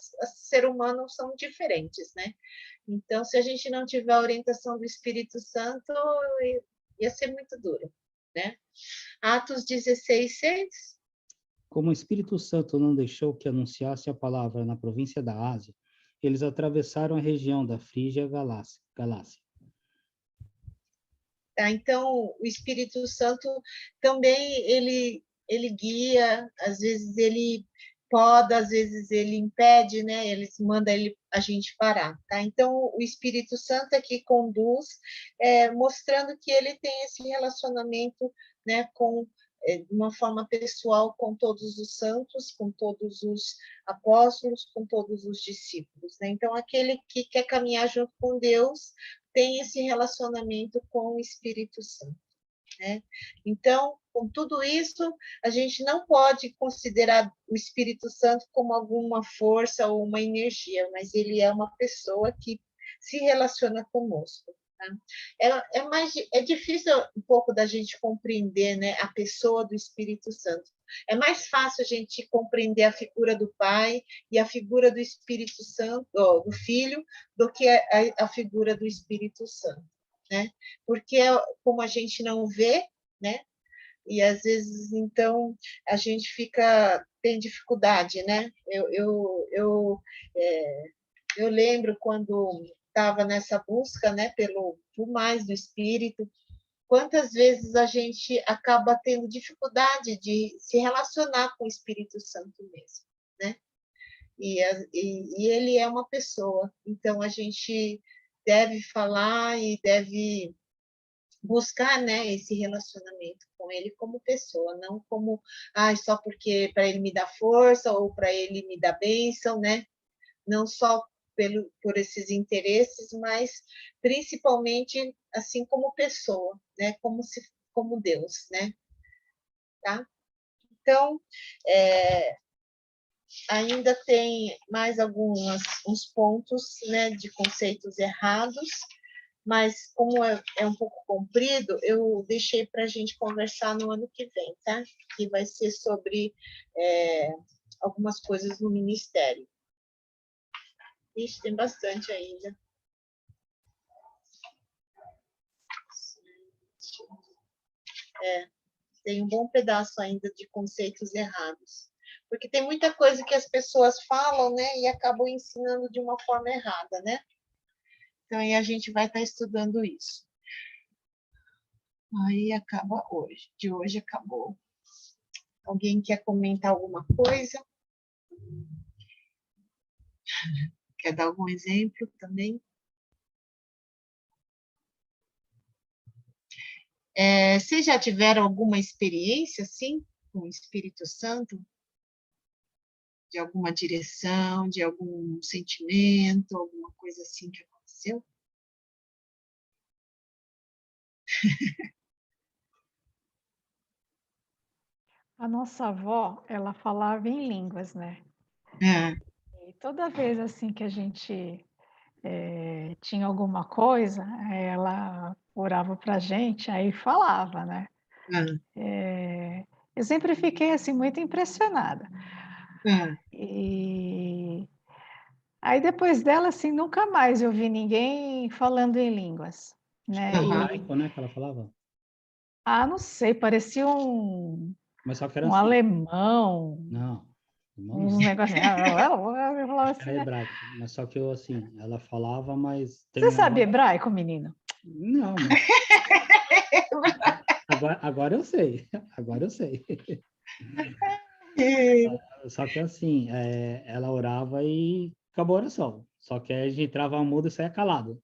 seres humanos são diferentes, né? Então, se a gente não tiver a orientação do Espírito Santo, ia ser muito duro, né? Atos 16:6. Como o Espírito Santo não deixou que anunciasse a palavra na província da Ásia, eles atravessaram a região da Frígia e Galácia. Tá? Então, o Espírito Santo também, ele guia, às vezes ele poda, às vezes ele impede, né? Ele manda a gente parar, tá? Então, o Espírito Santo é que conduz, mostrando que ele tem esse relacionamento, né, de uma forma pessoal com todos os santos, com todos os apóstolos, com todos os discípulos, né? Então, aquele que quer caminhar junto com Deus tem esse relacionamento com o Espírito Santo, né? Então, com tudo isso, a gente não pode considerar o Espírito Santo como alguma força ou uma energia, mas ele é uma pessoa que se relaciona conosco. Tá? É difícil um pouco da gente compreender, né, a pessoa do Espírito Santo. É mais fácil a gente compreender a figura do Pai e a figura do Espírito Santo, do Filho, do que a figura do Espírito Santo, né? Porque como a gente não vê, né? E às vezes então a gente tem dificuldade, né? Eu lembro quando estava nessa busca, né, por mais do Espírito, quantas vezes a gente acaba tendo dificuldade de se relacionar com o Espírito Santo mesmo, né? E ele é uma pessoa, então a gente deve falar e deve buscar, né, esse relacionamento com ele como pessoa, não como só porque para ele me dar força ou para ele me dar bênção, né? Não só por esses interesses, mas principalmente assim como pessoa, né? Como Deus, né? Tá? Então, ainda tem mais uns pontos, né, de conceitos errados, mas como é um pouco comprido, eu deixei para a gente conversar no ano que vem, tá? Que vai ser sobre algumas coisas no ministério. Ixi, tem bastante ainda. Tem um bom pedaço ainda de conceitos errados. Porque tem muita coisa que as pessoas falam, né, e acabam ensinando de uma forma errada, né? Então, aí a gente vai estar estudando isso. Aí acaba hoje. De hoje acabou. Alguém quer comentar alguma coisa? Quer dar algum exemplo também? Vocês já tiveram alguma experiência, assim, com o Espírito Santo? De alguma direção, de algum sentimento, alguma coisa assim que aconteceu? A nossa avó, ela falava em línguas, né? É. E toda vez assim que a gente tinha alguma coisa, ela orava para a gente, aí falava, né? Eu sempre fiquei assim muito impressionada. E aí depois dela, assim, nunca mais eu vi ninguém falando em línguas, né? Hebraico, né, que ela falava? Não sei, parecia um Mas só que era assim. alemão. Não, Uns negocinhos. Era hebraico, mas só que eu, assim, ela falava, mas... Você sabe hebraico, menino? Não, mas... Agora eu sei, agora eu sei. Só que assim, ela orava e acabou a oração. Só que aí a gente entrava mudo e saía calado.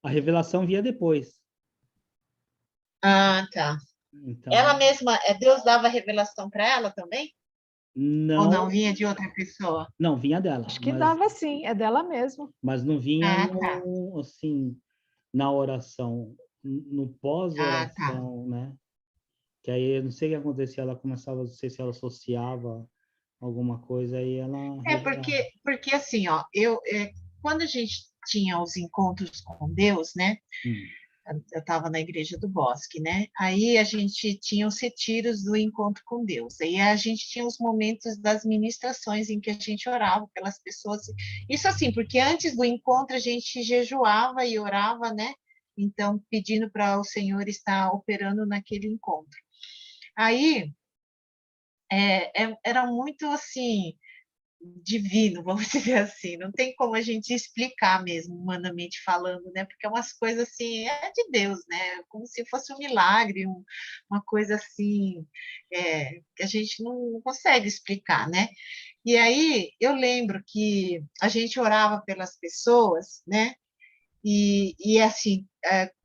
A revelação via depois. Ah, tá. Ela Então, mesma, Deus dava revelação para ela também? Ou não, não, vinha de outra pessoa? não vinha dela, Acho que dava sim, é dela mesmo. mas não vinha Ah, tá. no, assim, na oração, no Ah, tá. pós-oração, né? Que aí eu não sei o que acontecia, ela começava, não sei se ela associava alguma coisa, aí ela É revelava. porque assim, ó, quando a gente tinha os encontros com Deus, né? Hum, Eu estava na Igreja do Bosque, né? Aí a gente tinha os retiros do encontro com Deus. Aí a gente tinha os momentos das ministrações em que a gente orava pelas pessoas. Isso assim, porque antes do encontro a gente jejuava e orava, né? Então, pedindo para o Senhor estar operando naquele encontro. Aí era muito assim divino, vamos dizer assim. Não tem como a gente explicar mesmo, humanamente falando, né? Porque é umas coisas assim, é de Deus, né? Como se fosse um milagre, uma coisa assim, que a gente não consegue explicar, né? E aí eu lembro que a gente orava pelas pessoas, né? E assim,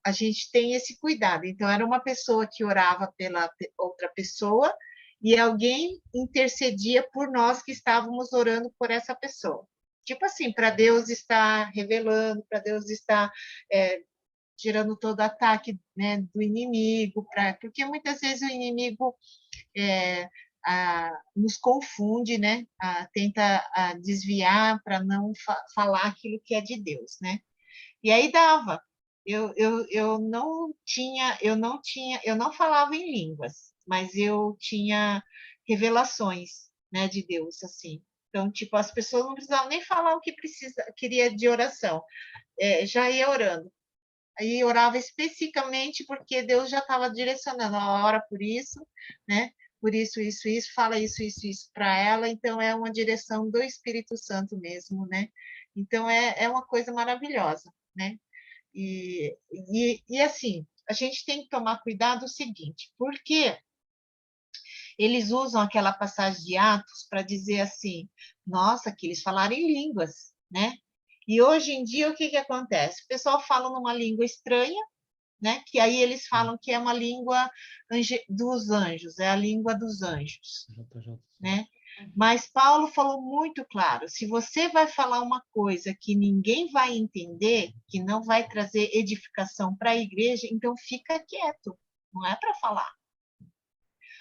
a gente tem esse cuidado. Então, era uma pessoa que orava pela outra pessoa e alguém intercedia por nós que estávamos orando por essa pessoa. Tipo assim, para Deus estar revelando, para Deus estar tirando todo ataque, né, do inimigo, porque muitas vezes o inimigo é, nos confunde, né, tenta desviar para não falar aquilo que é de Deus, né? E aí dava. Eu não falava em línguas, mas eu tinha revelações, né, de Deus, assim. Então, tipo, as pessoas não precisavam nem falar o que queria de oração, já ia orando. Aí orava especificamente porque Deus já estava direcionando, a hora por isso, né? Por isso, fala isso para ela. Então, é uma direção do Espírito Santo mesmo, né? Então, é uma coisa maravilhosa, né? E assim, a gente tem que tomar cuidado o seguinte, porque eles usam aquela passagem de Atos para dizer assim, nossa, que eles falaram em línguas, né? E hoje em dia, o que, que acontece? O pessoal fala numa língua estranha, né? Que aí eles falam que é uma língua dos anjos, é a língua dos anjos, JJ. né? Mas Paulo falou muito claro: se você vai falar uma coisa que ninguém vai entender, que não vai trazer edificação para a igreja, então fica quieto, não é para falar.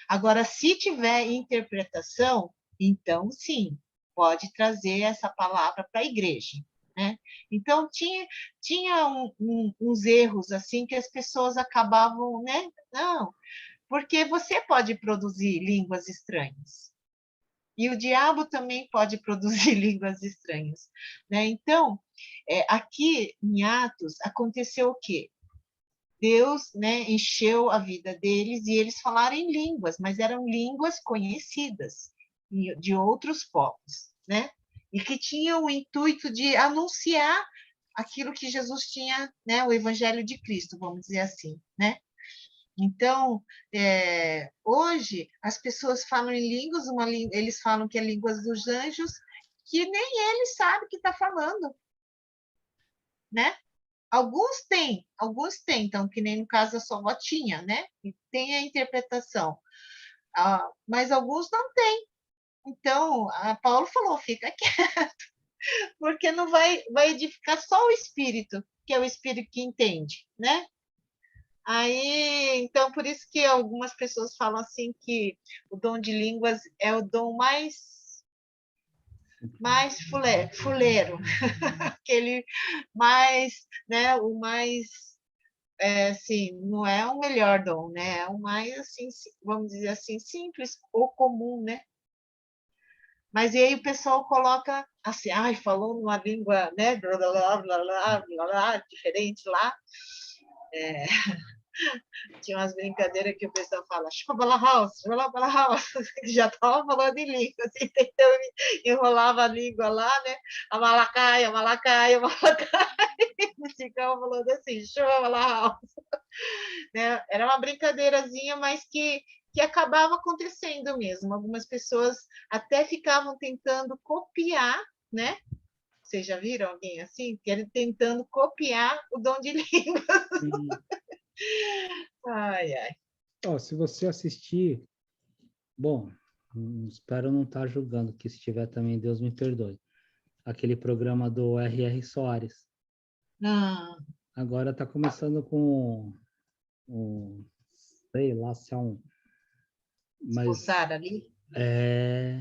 Agora, se tiver interpretação, então sim, pode trazer essa palavra para a igreja. Né? Então, tinha uns erros assim que as pessoas acabavam, né? Não, porque você pode produzir línguas estranhas. E o diabo também pode produzir línguas estranhas. Né? Então, aqui em Atos, aconteceu o quê? Deus, né, encheu a vida deles e eles falaram em línguas, mas eram línguas conhecidas de outros povos, né? E que tinham o intuito de anunciar aquilo que Jesus tinha, né, o Evangelho de Cristo, vamos dizer assim, né? Então, hoje as pessoas falam em línguas, eles falam que é línguas dos anjos, que nem eles sabem que está falando, né? Alguns têm, então, que nem no caso a sua avó tinha, né? E tem a interpretação, mas alguns não têm. Então, a Paulo falou, fica quieto, porque não vai edificar só o espírito, que é o espírito que entende, né? Aí, então, por isso que algumas pessoas falam assim que o dom de línguas é o dom mais fuleiro, aquele mais, né, o mais assim, não é o melhor dom, né? É o mais assim, vamos dizer assim, simples ou comum, né? Mas e aí o pessoal coloca assim, ai, falou numa língua, né, blá, blá, blá, blá, blá, blá, diferente lá. Tinha umas brincadeiras que o pessoal fala, Shabala House, Shabala House, já estava falando em língua, assim, então enrolava a língua lá, né? A Malacaia, Malacaia, Malacaia, ficava falando assim, Shabala House. Né? Era uma brincadeirazinha, mas que acabava acontecendo mesmo. Algumas pessoas até ficavam tentando copiar, né? Vocês já viram alguém assim? Tentando copiar o dom de língua. Sim. Ai, ai. Ó, se você assistir, bom, espero não estar julgando, que se tiver também, Deus me perdoe. Aquele programa do R.R. Soares. Ah, Agora está começando com sei lá se é um, mas expulsar ali. é,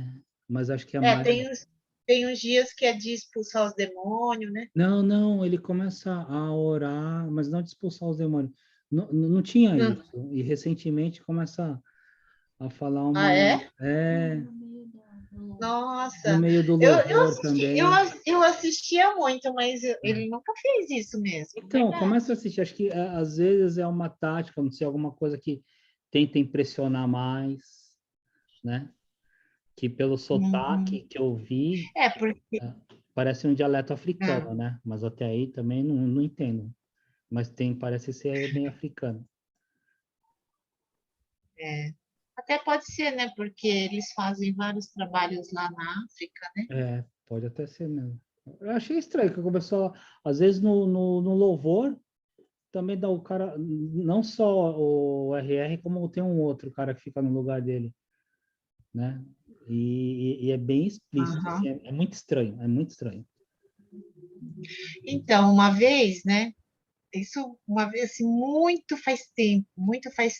mas acho que é É, mais. tem uns dias que é de expulsar os demônios, né? Não, não, ele começa a orar, mas não de expulsar os demônios. Não, não tinha Hum. isso. E recentemente começa a falar Ah, é? no Nossa, meio do eu louvor assisti, também. eu assistia muito, mas É. ele nunca fez isso mesmo, Então, verdade. começa a assistir. Acho que às vezes é uma tática, não sei, alguma coisa que tenta impressionar mais, né? Que pelo Uhum. sotaque que eu vi, É, porque. é, parece um dialeto Ah, africano, né? Mas até aí também não entendo. Mas tem, parece ser bem africano. é. Até pode ser, né? Porque eles fazem vários trabalhos lá na África, né? É, pode até ser mesmo. Eu achei estranho que começou, às vezes no louvor, também dá o cara, não só o RR, como tem um outro cara que fica no lugar dele, né? E é bem explícito, assim, Aham. é muito estranho, é muito estranho. Então, uma vez, né? Isso uma vez, assim, muito faz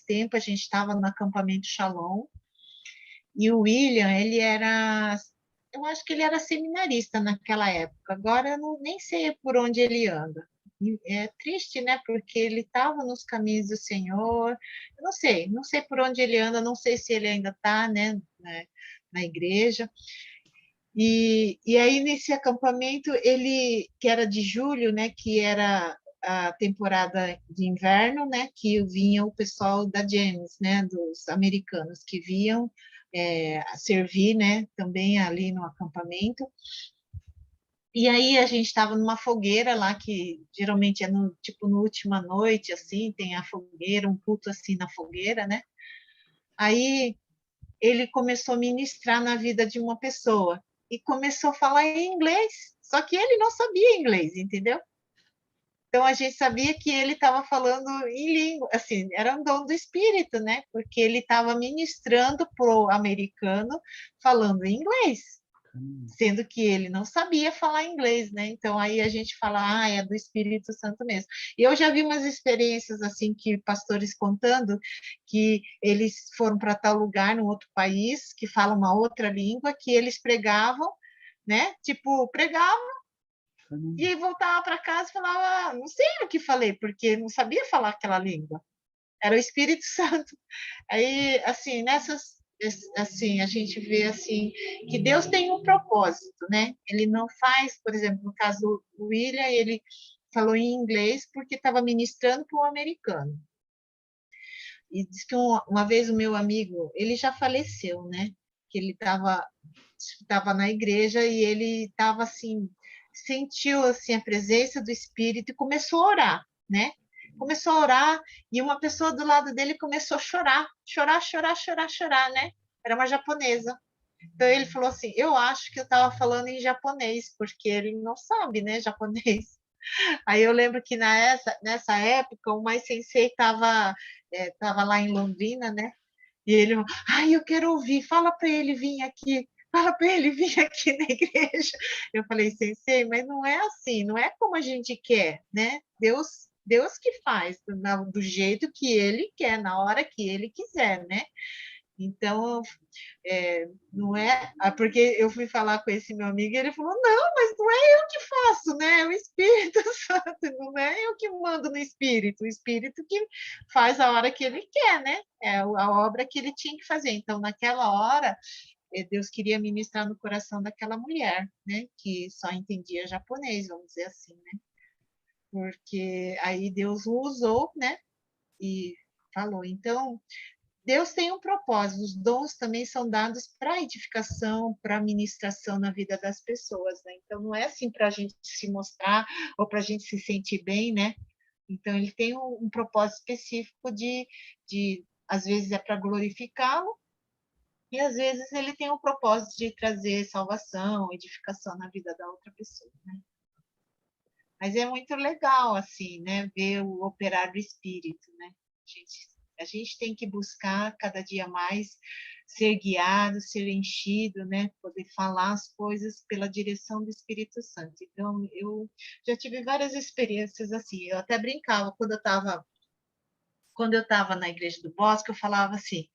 tempo, a gente estava no acampamento Shalom, e o William, ele era, eu acho que ele era seminarista naquela época, agora eu não, nem sei por onde ele anda. E é triste, né? Porque ele estava nos caminhos do Senhor, eu não sei por onde ele anda, não sei se ele ainda está, né, na igreja. E aí, nesse acampamento, ele, que era de julho, né, que era a temporada de inverno, né, que vinha o pessoal da James, né, dos americanos, que vinham servir, né, também ali no acampamento. E aí a gente estava numa fogueira lá, que geralmente é no, tipo, no última noite, assim, tem a fogueira, um culto assim na fogueira, né? Aí ele começou a ministrar na vida de uma pessoa e começou a falar em inglês, só que ele não sabia inglês, entendeu? Então a gente sabia que ele estava falando em língua, assim, era um dom do espírito, né? Porque ele estava ministrando pro americano falando em inglês, sendo que ele não sabia falar inglês, né? Então aí a gente fala, é do Espírito Santo mesmo. E eu já vi umas experiências assim que pastores contando que eles foram para tal lugar, num outro país, que fala uma outra língua, que eles pregavam, né? Tipo, pregavam e aí voltava para casa e falava, não sei o que falei, porque não sabia falar aquela língua. Era o Espírito Santo. Aí, assim, assim, a gente vê assim que Deus tem um propósito, né? Ele não faz, por exemplo, no caso do William, ele falou em inglês porque estava ministrando para um americano. E diz que uma vez o meu amigo, ele já faleceu, né? Que ele estava na igreja e ele estava assim, sentiu assim a presença do Espírito e começou a orar, né? Começou a orar e uma pessoa do lado dele começou a chorar, né? Era uma japonesa. Então ele falou assim: Eu acho que eu estava falando em japonês, porque ele não sabe, né, japonês. Aí eu lembro que nessa época o Mais Sensei tava lá em Londrina, né? E ele, ai, eu quero ouvir, fala para ele vir aqui, fala para ele vir aqui na igreja. Eu falei, Sensei, mas não é assim, não é como a gente quer, né? Deus que faz, do jeito que ele quer, na hora que ele quiser, né? Então, não é. Porque eu fui falar com esse meu amigo e ele falou: não, mas não é eu que faço, né? É o Espírito Santo, não é eu que mando no Espírito, o Espírito que faz a hora que ele quer, né? É a obra que ele tinha que fazer. Então, naquela hora, Deus queria ministrar no coração daquela mulher, né? Que só entendia japonês, vamos dizer assim, né? Porque aí Deus o usou, né? E falou. Então, Deus tem um propósito, os dons também são dados para edificação, para ministração na vida das pessoas, né? Então, não é assim para a gente se mostrar ou para a gente se sentir bem, né? Então, ele tem um propósito específico de às vezes é para glorificá-lo, e às vezes ele tem o propósito de trazer salvação, edificação na vida da outra pessoa, né? Mas é muito legal, assim, né, ver o operar do Espírito, né? A gente tem que buscar cada dia mais ser guiado, ser enchido, né? Poder falar as coisas pela direção do Espírito Santo. Então, eu já tive várias experiências assim. Eu até brincava quando eu estava na Igreja do Bosque, eu falava assim: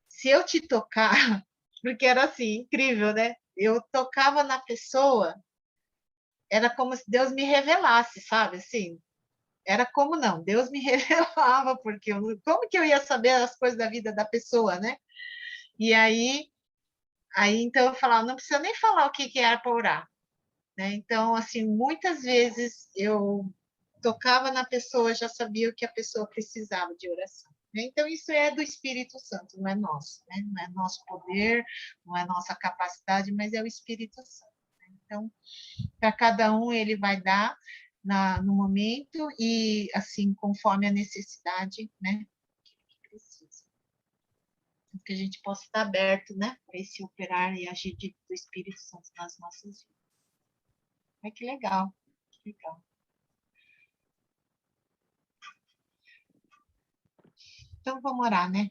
se eu te tocar, porque era assim, incrível, né? Eu tocava na pessoa, era como se Deus me revelasse, sabe? Assim, era como não, Deus me revelava, porque como que eu ia saber as coisas da vida da pessoa, né? E aí então eu falava, não precisa nem falar o que era para orar, né? Então, assim, muitas vezes eu tocava na pessoa, já sabia o que a pessoa precisava de oração. Né? Então, isso é do Espírito Santo, não é nosso, né? Não é nosso poder, não é nossa capacidade, mas é o Espírito Santo. Né? Então, para cada um, ele vai dar no momento e, assim, conforme a necessidade, né? Que precisa. Que a gente possa estar aberto, né? Para esse operar e agir do Espírito Santo nas nossas vidas. Que legal, que legal. Então, vamos orar, né?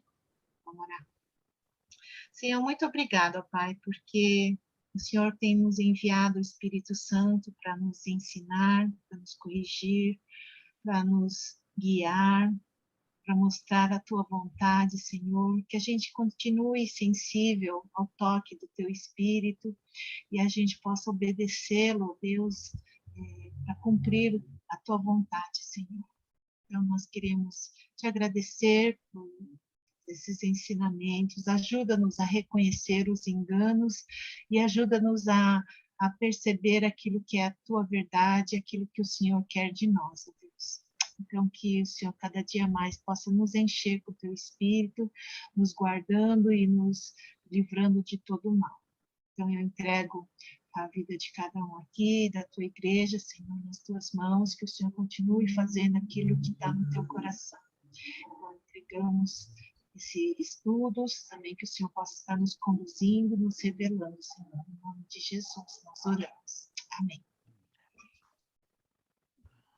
Vamos orar. Senhor, muito obrigada, Pai, porque o Senhor tem nos enviado o Espírito Santo para nos ensinar, para nos corrigir, para nos guiar, para mostrar a Tua vontade, Senhor, que a gente continue sensível ao toque do Teu Espírito e a gente possa obedecê-lo, Deus, para cumprir a Tua vontade, Senhor. Então, nós queremos te agradecer por esses ensinamentos, ajuda-nos a reconhecer os enganos e ajuda-nos a perceber aquilo que é a tua verdade, aquilo que o Senhor quer de nós, ó Deus. Então, que o Senhor cada dia mais possa nos encher com o teu Espírito, nos guardando e nos livrando de todo o mal. Então, eu entrego a vida de cada um aqui, da tua igreja, Senhor, nas tuas mãos, que o Senhor continue fazendo aquilo que está no teu coração. Então, entregamos esses estudos, também que o Senhor possa estar nos conduzindo, nos revelando, Senhor, em nome de Jesus, nós oramos. Amém.